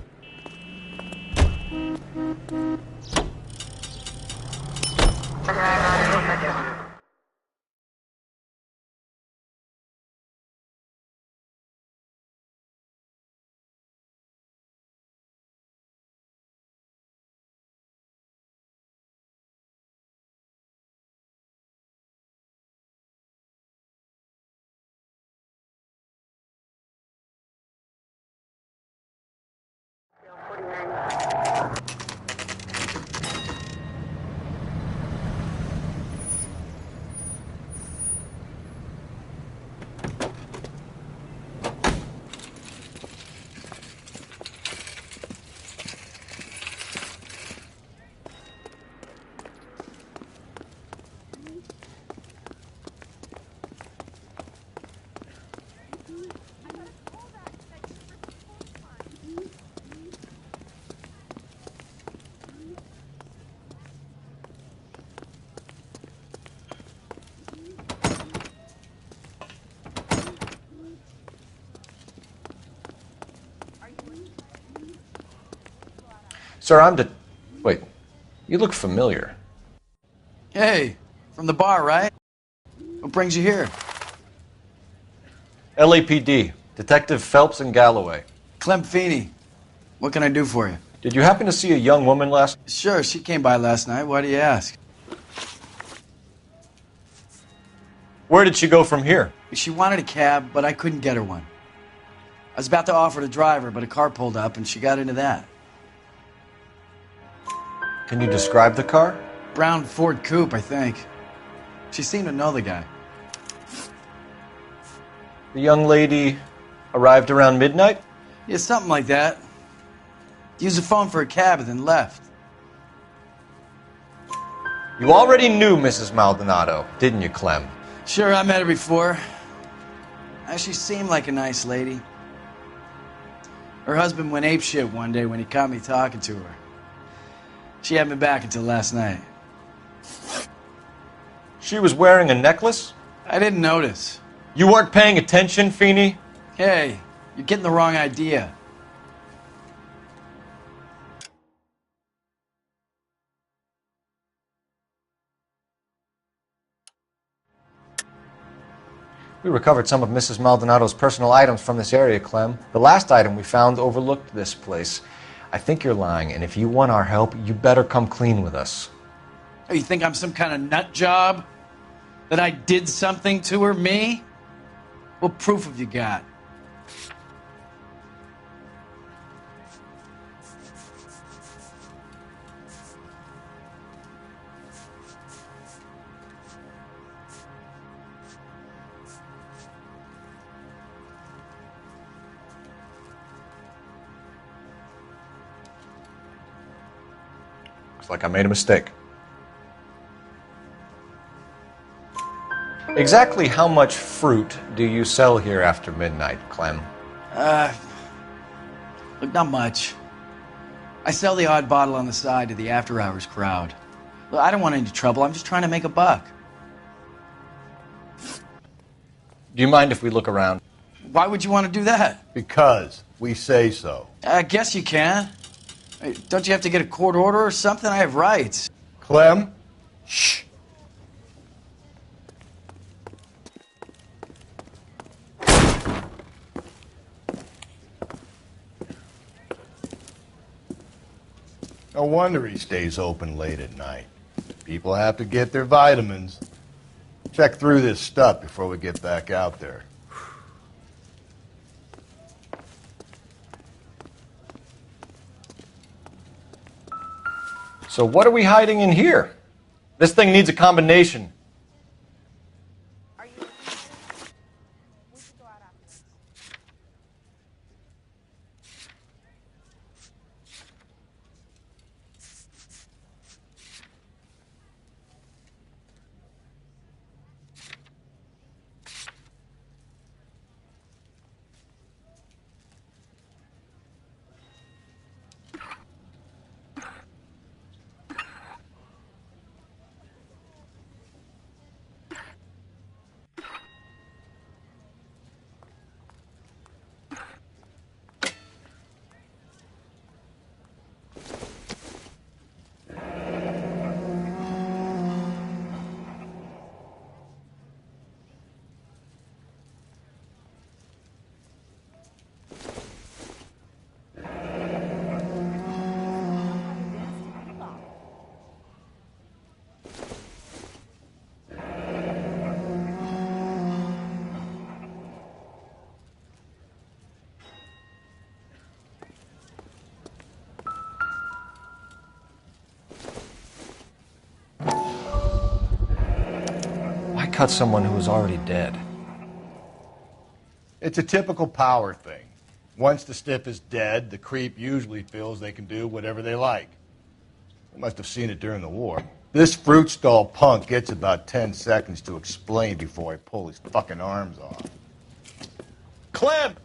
Speaker 2: Sir, Wait, you look familiar.
Speaker 5: Hey, from the bar, right? What brings you here?
Speaker 2: LAPD, Detective Phelps and Galloway.
Speaker 5: Clem Feeney. What can I do for you?
Speaker 2: Did you happen to see a young woman last...
Speaker 5: Sure, she came by last night. Why do you ask?
Speaker 2: Where did she go from here?
Speaker 5: She wanted a cab, but I couldn't get her one. I was about to offer to drive her, but a car pulled up and she got into that.
Speaker 2: Can you describe the car?
Speaker 5: Brown Ford Coupe, I think. She seemed to know the guy.
Speaker 2: The young lady arrived around midnight?
Speaker 5: Yeah, something like that. Used the phone for a cab and then left.
Speaker 2: You already knew Mrs. Maldonado, didn't you, Clem?
Speaker 5: Sure, I met her before. She seemed like a nice lady. Her husband went apeshit one day when he caught me talking to her. She had me back until last night.
Speaker 2: She was wearing a necklace?
Speaker 5: I didn't notice.
Speaker 2: You weren't paying attention, Feeney?
Speaker 5: Hey, you're getting the wrong idea.
Speaker 2: We recovered some of Mrs. Maldonado's personal items from this area, Clem. The last item we found overlooked this place. I think you're lying, and if you want our help, you better come clean with us.
Speaker 5: Oh, you think I'm some kind of nut job? That I did something to her, me? What proof have you got?
Speaker 2: Looks like I made a mistake. Exactly how much fruit do you sell here after midnight, Clem?
Speaker 5: Look, not much. I sell the odd bottle on the side to the after-hours crowd. Look, I don't want any trouble. I'm just trying to make a buck.
Speaker 2: Do you mind if we look around?
Speaker 5: Why would you want to do that?
Speaker 3: Because we say so.
Speaker 5: I guess you can. Hey, don't you have to get a court order or something? I have rights.
Speaker 3: Clem? Shh. No wonder he stays open late at night. People have to get their vitamins. Check through this stuff before we get back out there.
Speaker 2: So what are we hiding in here? This thing needs a combination. Why cut someone who was already dead?
Speaker 3: It's a typical power thing. Once the stiff is dead, the creep usually feels they can do whatever they like. They must have seen it during the war. This fruit stall punk gets about 10 seconds to explain before I pull his fucking arms off.
Speaker 15: Clem!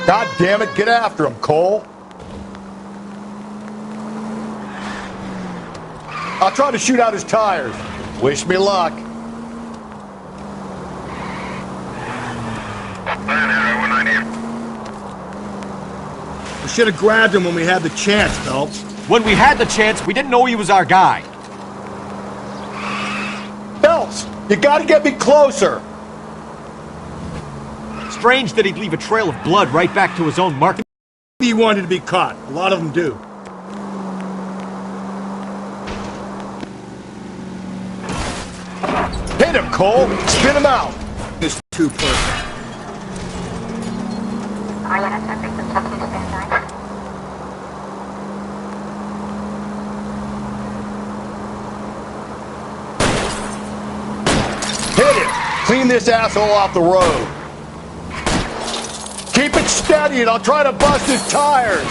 Speaker 3: God damn it, get after him, Cole. I'll try to shoot out his tires. Wish me luck.
Speaker 7: We should have grabbed him when we had the chance, Phelps.
Speaker 2: When we had the chance, we didn't know he was our guy.
Speaker 3: Phelps, you gotta get me closer.
Speaker 2: Strange that he'd leave a trail of blood right back to his own mark.
Speaker 7: He wanted to be caught. A lot of them do.
Speaker 3: Hit him, Cole. Spin him out.
Speaker 7: This too perfect.
Speaker 3: Hit him. Clean this asshole off the road. Keep it steady and I'll try to bust his tires.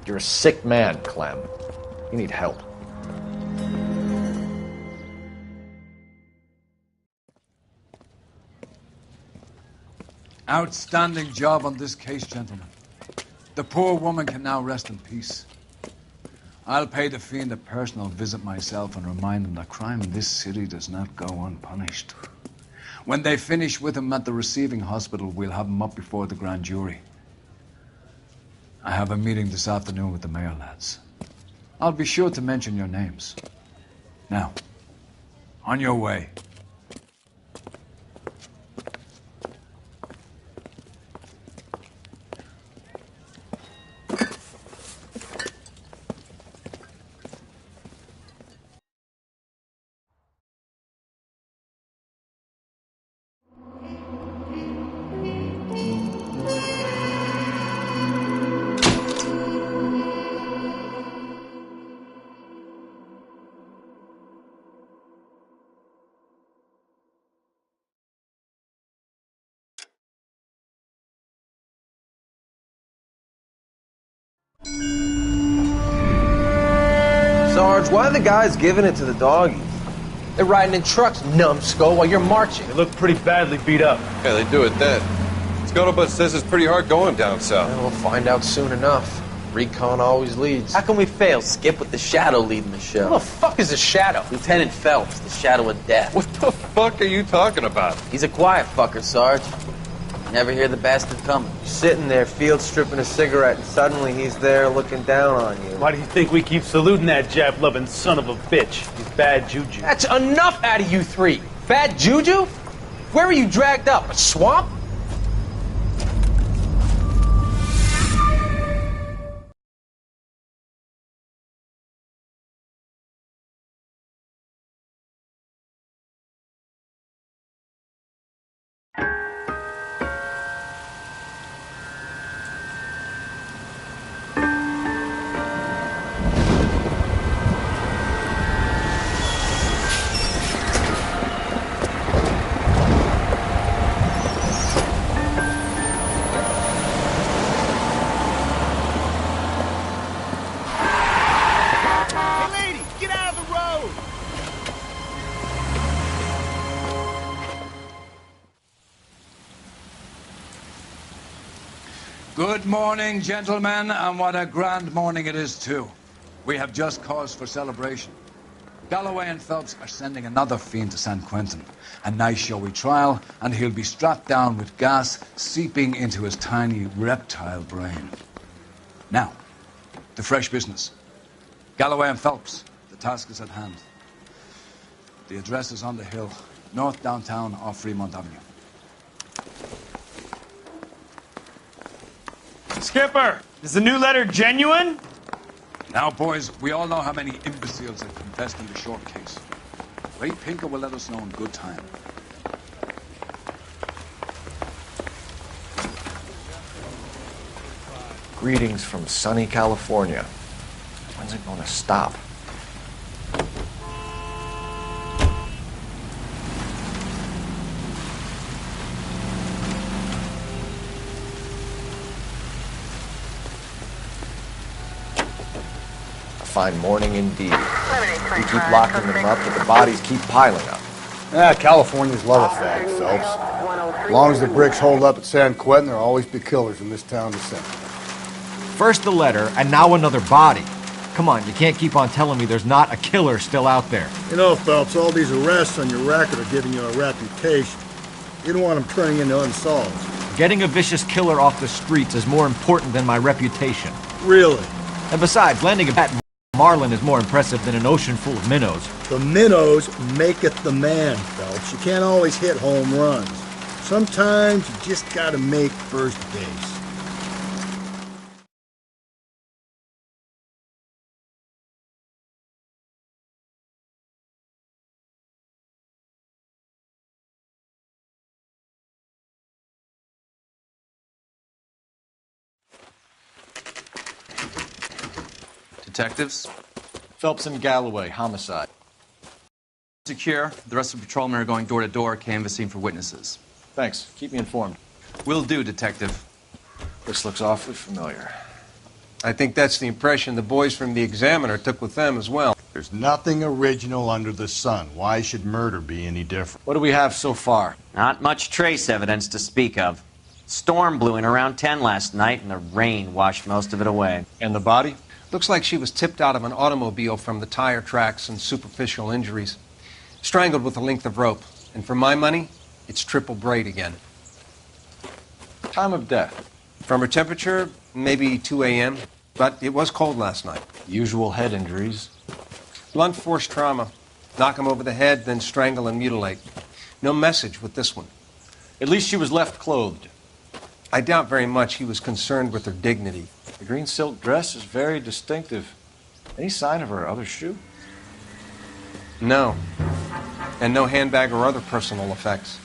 Speaker 2: You're a sick man, Clem. You need help.
Speaker 24: Outstanding job on this case, gentlemen. The poor woman can now rest in peace. I'll pay the fiend a personal visit myself and remind him that crime in this city does not go unpunished. When they finish with him at the receiving hospital, we'll have him up before the grand jury. I have a meeting this afternoon with the mayor lads. I'll be sure to mention your names. Now, on your way.
Speaker 15: Sarge, why are the guys giving it to the doggies?
Speaker 9: They're riding in trucks, numbskull, while you're marching.
Speaker 11: They look pretty badly beat up.
Speaker 12: Yeah, they do at that. Scuttlebutt says it's pretty hard going down south.
Speaker 9: Well, we'll find out soon enough. Recon always leads. How can we fail, Skip, with the Shadow leading the show? Who the fuck is the Shadow? Lieutenant Phelps, the Shadow of Death.
Speaker 12: What the fuck are you talking about?
Speaker 9: He's a quiet fucker, Sarge. Never hear the bastard coming. You're sitting there, field stripping a cigarette, and suddenly he's there looking down on you.
Speaker 11: Why do you think we keep saluting that Jap-loving son of a bitch? He's bad juju.
Speaker 9: That's enough out of you three. Bad juju? Where were you dragged up? A swamp?
Speaker 24: Good morning, gentlemen, and what a grand morning it is, too. We have just cause for celebration. Galloway and Phelps are sending another fiend to San Quentin. A nice showy trial, and he'll be strapped down with gas seeping into his tiny reptile brain. Now, to fresh business. Galloway and Phelps, the task is at hand. The address is on the hill, north downtown off Fremont Avenue.
Speaker 11: Skipper, is the new letter genuine?
Speaker 24: Now, boys, we all know how many imbeciles have confessed in the short case. Ray Pinker will let us know in good time.
Speaker 8: Greetings from sunny California. When's it going to stop? Fine morning indeed. We keep locking them up, but the bodies keep piling up.
Speaker 7: Yeah, California's love a fag, Phelps. As long as the bricks hold up at San Quentin, there'll always be killers in this town to send.
Speaker 2: First the letter, and now another body. Come on, you can't keep on telling me there's not a killer still out there.
Speaker 7: You know, Phelps, all these arrests on your record are giving you a reputation. You don't want them turning into unsolved.
Speaker 2: Getting a vicious killer off the streets is more important than my reputation.
Speaker 7: Really?
Speaker 2: And besides, landing a bat marlin is more impressive than an ocean full of minnows.
Speaker 7: The minnows maketh the man, Phelps. You can't always hit home runs. Sometimes you just gotta make first base.
Speaker 13: Detectives?
Speaker 8: Phelps and Galloway, homicide.
Speaker 13: Secure. The rest of the patrolmen are going door to door, canvassing for witnesses.
Speaker 8: Thanks. Keep me informed.
Speaker 13: Will do, Detective.
Speaker 8: This looks awfully familiar.
Speaker 12: I think that's the impression the boys from the Examiner took with them as well.
Speaker 3: There's nothing original under the sun. Why should murder be any different?
Speaker 8: What do we have so far?
Speaker 4: Not much trace evidence to speak of. Storm blew in around 10 last night, and the rain washed most of it away.
Speaker 12: And the body? Looks like she was tipped out of an automobile from the tire tracks and superficial injuries. Strangled with a length of rope. And for my money, it's triple braid again.
Speaker 8: Time of death?
Speaker 12: From her temperature, maybe 2 a.m., but it was cold last night.
Speaker 8: Usual head injuries?
Speaker 12: Blunt force trauma. Knock him over the head, then strangle and mutilate. No message with this one.
Speaker 8: At least she was left clothed.
Speaker 12: I doubt very much he was concerned with her dignity.
Speaker 8: The green silk dress is very distinctive. Any sign of her other shoe?
Speaker 12: No. And no handbag or other personal effects.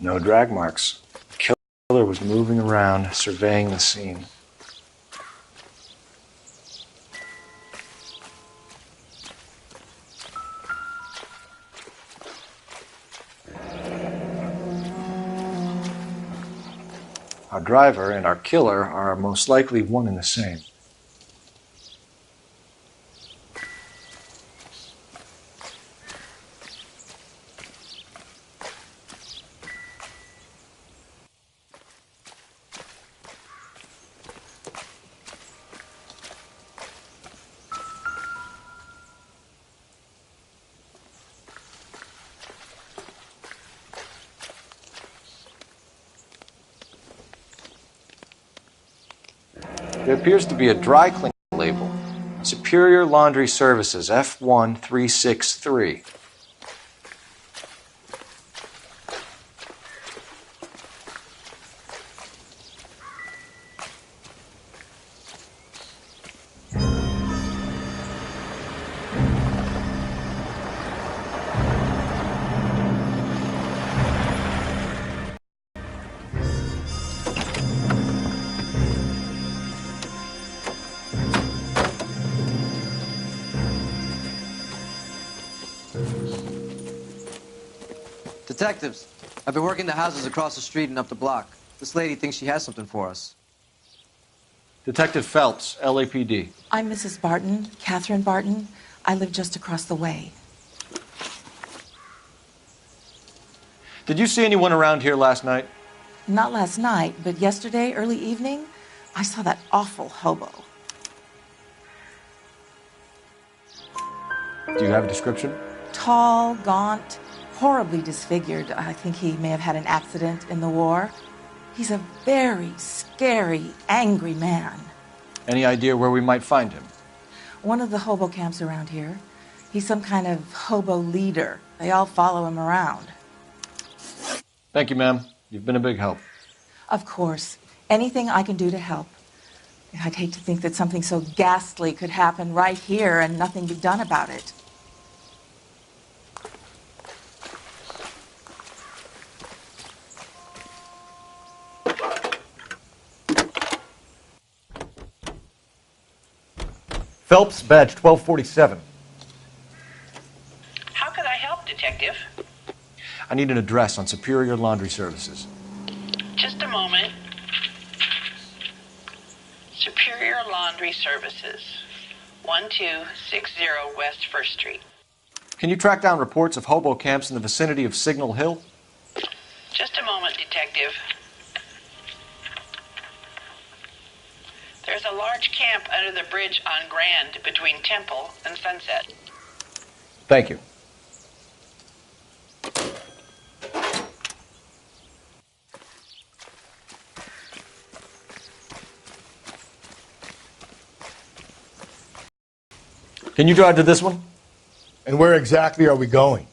Speaker 8: No drag marks. The killer was moving around, surveying the scene. Our driver and our killer are most likely one and the same. There appears to be a dry cleaning label. Superior Laundry Services, F1363.
Speaker 6: Detectives, I've been working the houses across the street and up the block. This lady thinks she has something for us.
Speaker 8: Detective Phelps, LAPD.
Speaker 16: I'm Mrs. Barton, Catherine Barton. I live just across the way.
Speaker 8: Did you see anyone around here last night?
Speaker 16: Not last night, but yesterday, early evening, I saw that awful hobo.
Speaker 8: Do you have a description?
Speaker 16: Tall, gaunt, horribly disfigured. I think he may have had an accident in the war. He's a very scary, angry man.
Speaker 8: Any idea where we might find him?
Speaker 16: One of the hobo camps around here. He's some kind of hobo leader. They all follow him around.
Speaker 8: Thank you, ma'am. You've been a big help.
Speaker 16: Of course. Anything I can do to help. I'd hate to think that something so ghastly could happen right here and nothing be done about it.
Speaker 2: Phelps, badge 1247.
Speaker 17: How could I help, Detective?
Speaker 8: I need an address on Superior Laundry Services.
Speaker 17: Just a moment. Superior Laundry Services, 1260 West 1st Street.
Speaker 8: Can you track down reports of hobo camps in the vicinity of Signal Hill?
Speaker 17: Just a moment, Detective. There's a large camp under the bridge on Grand between Temple and Sunset.
Speaker 8: Thank you. Can you drive to this one?
Speaker 7: And where exactly are we going?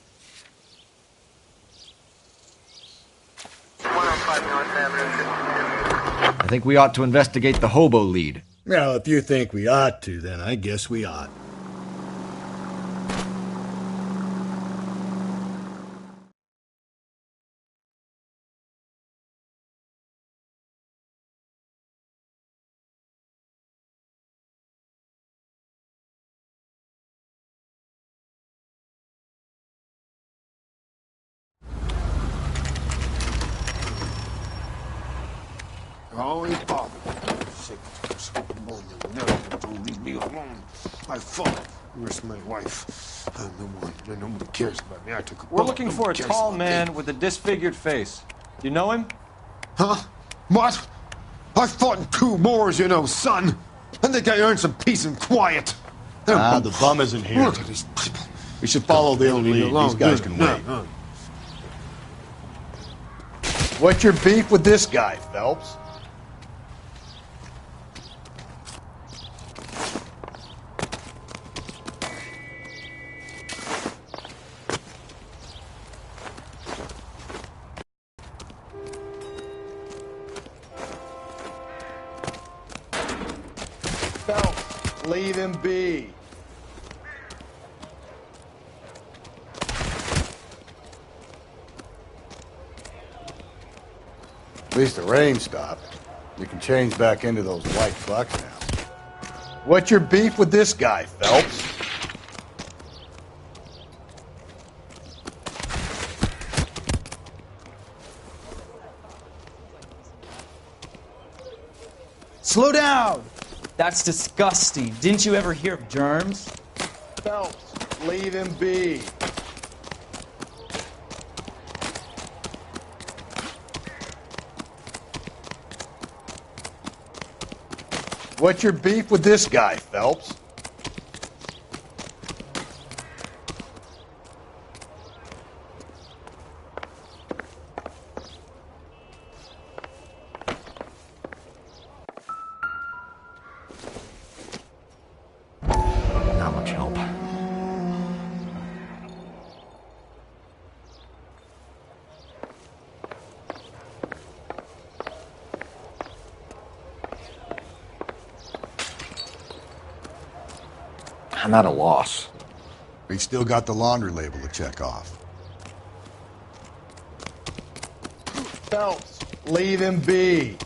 Speaker 2: I think we ought to investigate the hobo lead.
Speaker 7: Well, if you think we ought to, then I guess we ought.
Speaker 18: Oh, he bothered me. Sick of something more than never. Don't leave me alone. I fought. Where's my wife? Nobody cares about me. I took a
Speaker 8: We're looking for a tall man with a disfigured face. Do you know him?
Speaker 18: Huh? What? I fought in 2 wars, you know, son. I think I earned some peace and quiet.
Speaker 7: The bum isn't here.
Speaker 18: Look at these people.
Speaker 7: We should follow the lead. These guys can wait. What's your beef with this guy, Phelps? Phelps, leave him be. At least the rain stopped. You can change back into those white bucks now. What's your beef with this guy, Phelps?
Speaker 5: Slow down! That's disgusting. Didn't you ever hear of germs?
Speaker 7: Phelps, leave him be. What's your beef with this guy, Phelps?
Speaker 2: Not much help. I'm at a loss.
Speaker 7: We still got the laundry label to check off. Phelps, leave him be.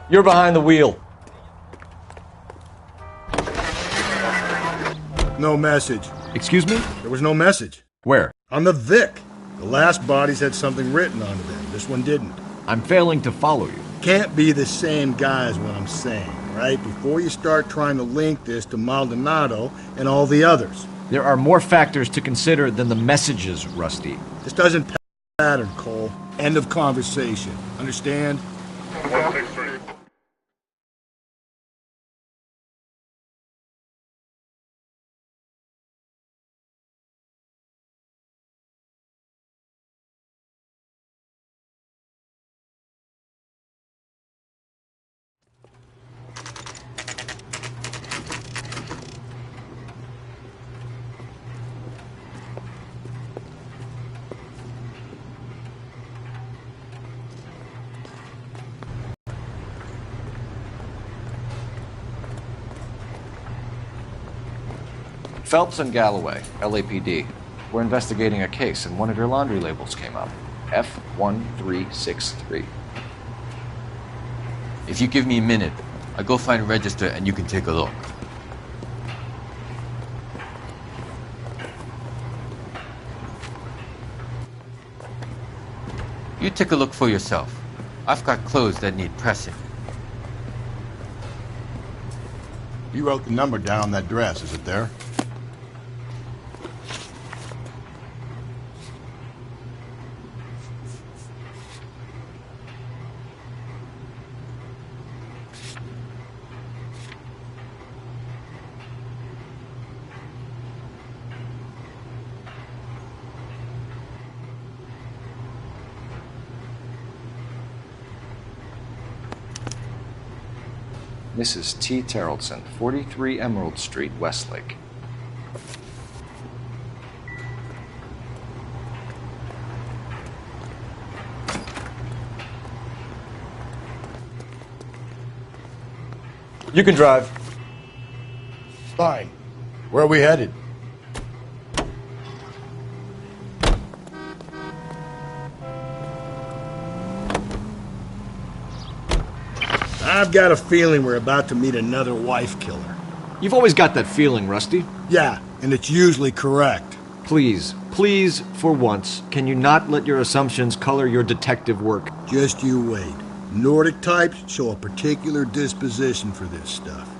Speaker 8: You're behind the wheel.
Speaker 7: No message.
Speaker 2: Excuse me?
Speaker 7: There was no message.
Speaker 2: Where?
Speaker 7: On the Vic. The last bodies had something written onto them. This one didn't.
Speaker 2: I'm failing to follow you.
Speaker 7: Can't be the same guy is what I'm saying, right? Before you start trying to link this to Maldonado and all the others.
Speaker 2: There are more factors to consider than the messages, Rusty.
Speaker 7: This doesn't pattern, Cole. End of conversation. Understand?
Speaker 18: 163.
Speaker 8: Phelps and Galloway, LAPD. We're investigating a case, and one of your laundry labels came up. F1363.
Speaker 9: If you give me a minute, I'll go find a register and you can take a look. You take a look for yourself. I've got clothes that need pressing.
Speaker 7: You wrote the number down on that dress, is it there?
Speaker 8: Mrs. T. Terrellson, 43 Emerald Street, Westlake. You can drive.
Speaker 7: Fine. Where are we headed? I've got a feeling we're about to meet another wife killer.
Speaker 2: You've always got that feeling, Rusty.
Speaker 7: Yeah, and it's usually correct.
Speaker 2: Please, for once, can you not let your assumptions color your detective work?
Speaker 7: Just you wait. Nordic types show a particular disposition for this stuff.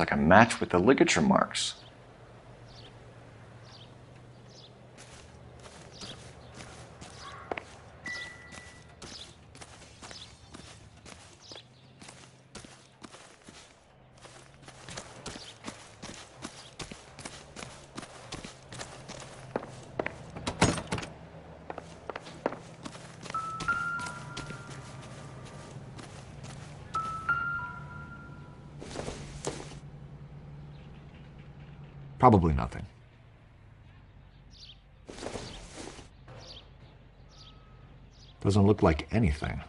Speaker 8: Looks like a match with the ligature marks.
Speaker 2: Probably nothing. Doesn't look like anything.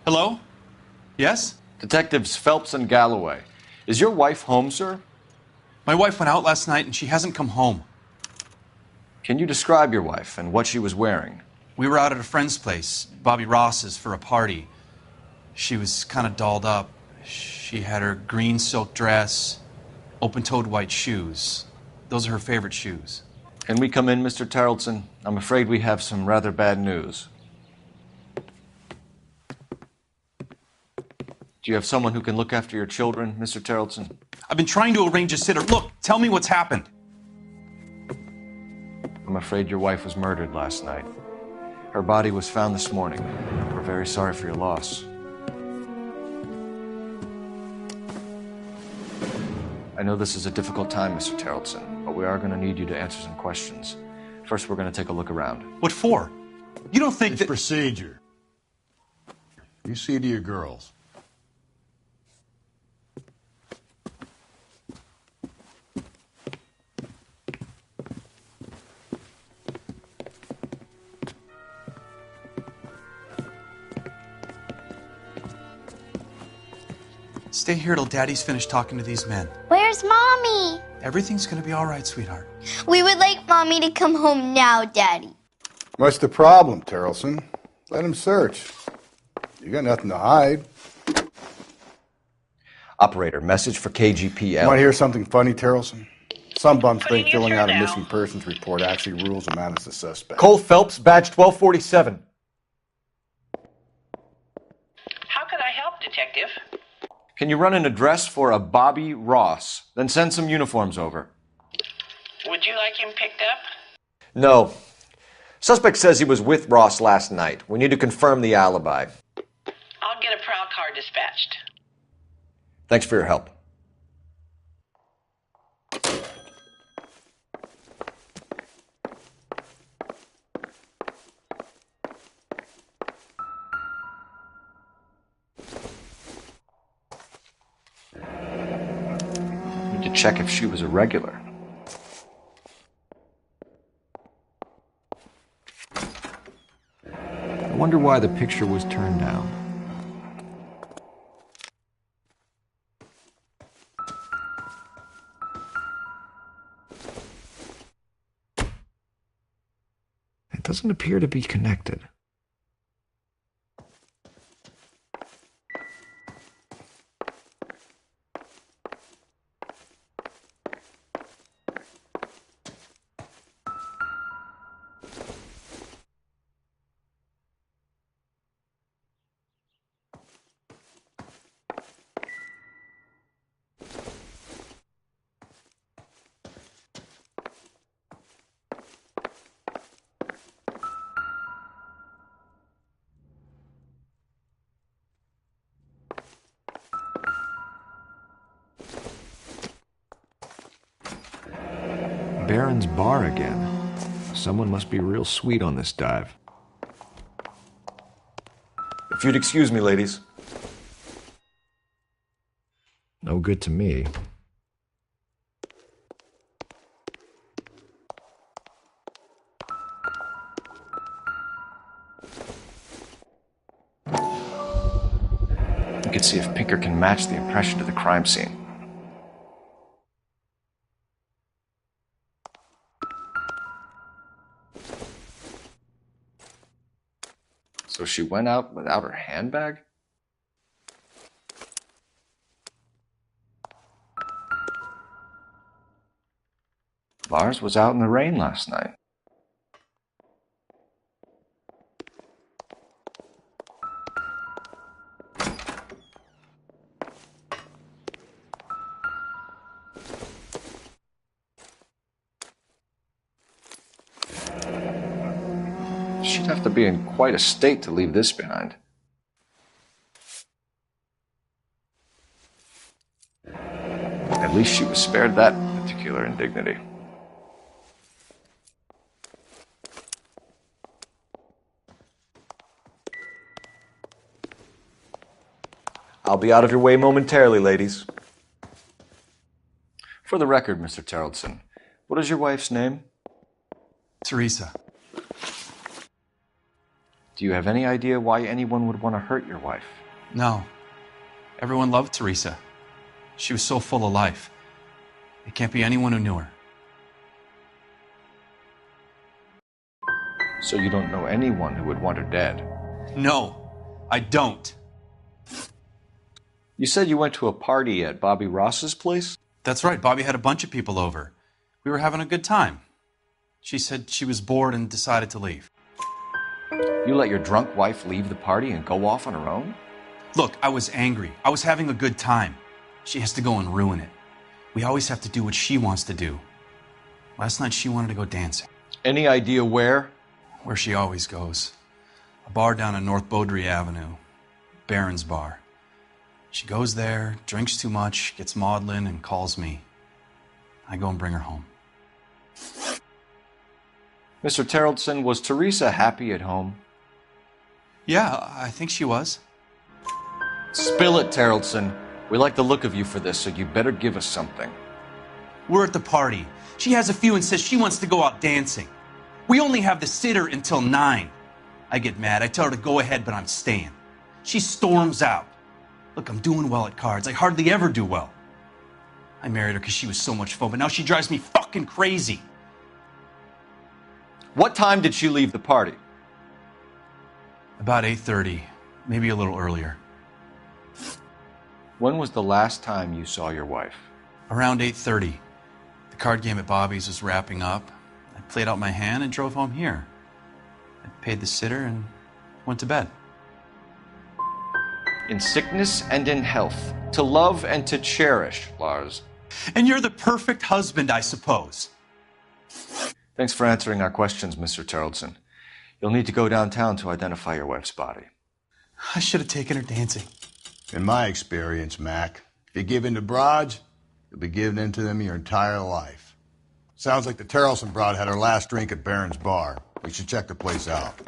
Speaker 13: Hello? Yes?
Speaker 8: Detectives Phelps and Galloway. Is your wife home, sir?
Speaker 13: My wife went out last night and she hasn't come home.
Speaker 8: Can you describe your wife and what she was wearing?
Speaker 13: We were out at a friend's place, Bobby Ross's, for a party. She was kind of dolled up. She had her green silk dress, open-toed white shoes. Those are her favorite shoes.
Speaker 8: Can we come in, Mr. Tarleton? I'm afraid we have some rather bad news. Do you have someone who can look after your children, Mr. Tarleton?
Speaker 13: I've been trying to arrange a sitter. Look, tell me what's happened.
Speaker 8: I'm afraid your wife was murdered last night. Her body was found this morning. We're very sorry for your loss. I know this is a difficult time, Mr. Tarleton, but we are going to need you to answer some questions. First, we're going to take a look around.
Speaker 13: What for? You don't think
Speaker 7: it's procedure. You see to your girls.
Speaker 13: Stay here till Daddy's finished talking to these men.
Speaker 10: Where's Mommy?
Speaker 13: Everything's gonna be all right, sweetheart.
Speaker 10: We would like Mommy to come home now, Daddy.
Speaker 7: What's the problem, Tarleton? Let him search. You got nothing to hide.
Speaker 8: Operator, message for KGPL.
Speaker 7: Want to hear something funny, Tarleton? Some bums think filling out a missing persons report actually rules a man as a suspect.
Speaker 2: Cole Phelps, badge 1247.
Speaker 17: How can I help, Detective?
Speaker 8: Can you run an address for a Bobby Ross? Then send some uniforms over.
Speaker 17: Would you like him picked up?
Speaker 2: No. Suspect says he was with Ross last night. We need to confirm the alibi.
Speaker 17: I'll get a prowl car dispatched.
Speaker 2: Thanks for your help.
Speaker 8: Need to check if she was a regular.
Speaker 2: I wonder why the picture was turned down. It doesn't appear to be connected. Baron's bar again. Someone must be real sweet on this dive.
Speaker 8: If you'd excuse me, ladies.
Speaker 2: No good to me.
Speaker 8: We can see if Pinker can match the impression to the crime scene. So she went out without her handbag? Lars was out in the rain last night. She'd have to be in quite a state to leave this behind. At least she was spared that particular indignity. I'll be out of your way momentarily, ladies. For the record, Mr. Terrelson, what is your wife's name?
Speaker 13: Teresa.
Speaker 8: Do you have any idea why anyone would want to hurt your wife?
Speaker 13: No. Everyone loved Teresa. She was so full of life. It can't be anyone who knew her.
Speaker 8: So you don't know anyone who would want her dead?
Speaker 13: No, I don't.
Speaker 8: You said you went to a party at Bobby Ross's place?
Speaker 13: That's right. Bobby had a bunch of people over. We were having a good time. She said she was bored and decided to leave.
Speaker 8: You let your drunk wife leave the party and go off on her own?
Speaker 13: Look, I was angry. I was having a good time. She has to go and ruin it. We always have to do what she wants to do. Last night she wanted to go dancing.
Speaker 8: Any idea where?
Speaker 13: Where she always goes. A bar down on North Beaudry Avenue. Baron's Bar. She goes there, drinks too much, gets maudlin, and calls me. I go and bring her home.
Speaker 8: Mr. Terrelson, was Teresa happy at home?
Speaker 13: Yeah, I think she was.
Speaker 8: Spill it, Terrelson. We like the look of you for this, so you better give us something.
Speaker 13: We're at the party. She has a few and says she wants to go out dancing. We only have the sitter until 9. I get mad. I tell her to go ahead, but I'm staying. She storms out. Look, I'm doing well at cards. I hardly ever do well. I married her because she was so much fun, but now she drives me fucking crazy.
Speaker 8: What time did she leave the party?
Speaker 13: About 8:30, maybe a little earlier.
Speaker 8: When was the last time you saw your wife?
Speaker 13: Around 8:30. The card game at Bobby's was wrapping up. I played out my hand and drove home here. I paid the sitter and went to bed.
Speaker 8: In sickness and in health, to love and to cherish, Lars.
Speaker 13: And you're the perfect husband, I suppose.
Speaker 8: Thanks for answering our questions, Mr. Terrelson. You'll need to go downtown to identify your wife's body.
Speaker 13: I should have taken her dancing.
Speaker 3: In my experience, Mac, if you give in to broads, you'll be giving in to them your entire life. Sounds like the Terrelson broad had her last drink at Baron's Bar. We should check the place out.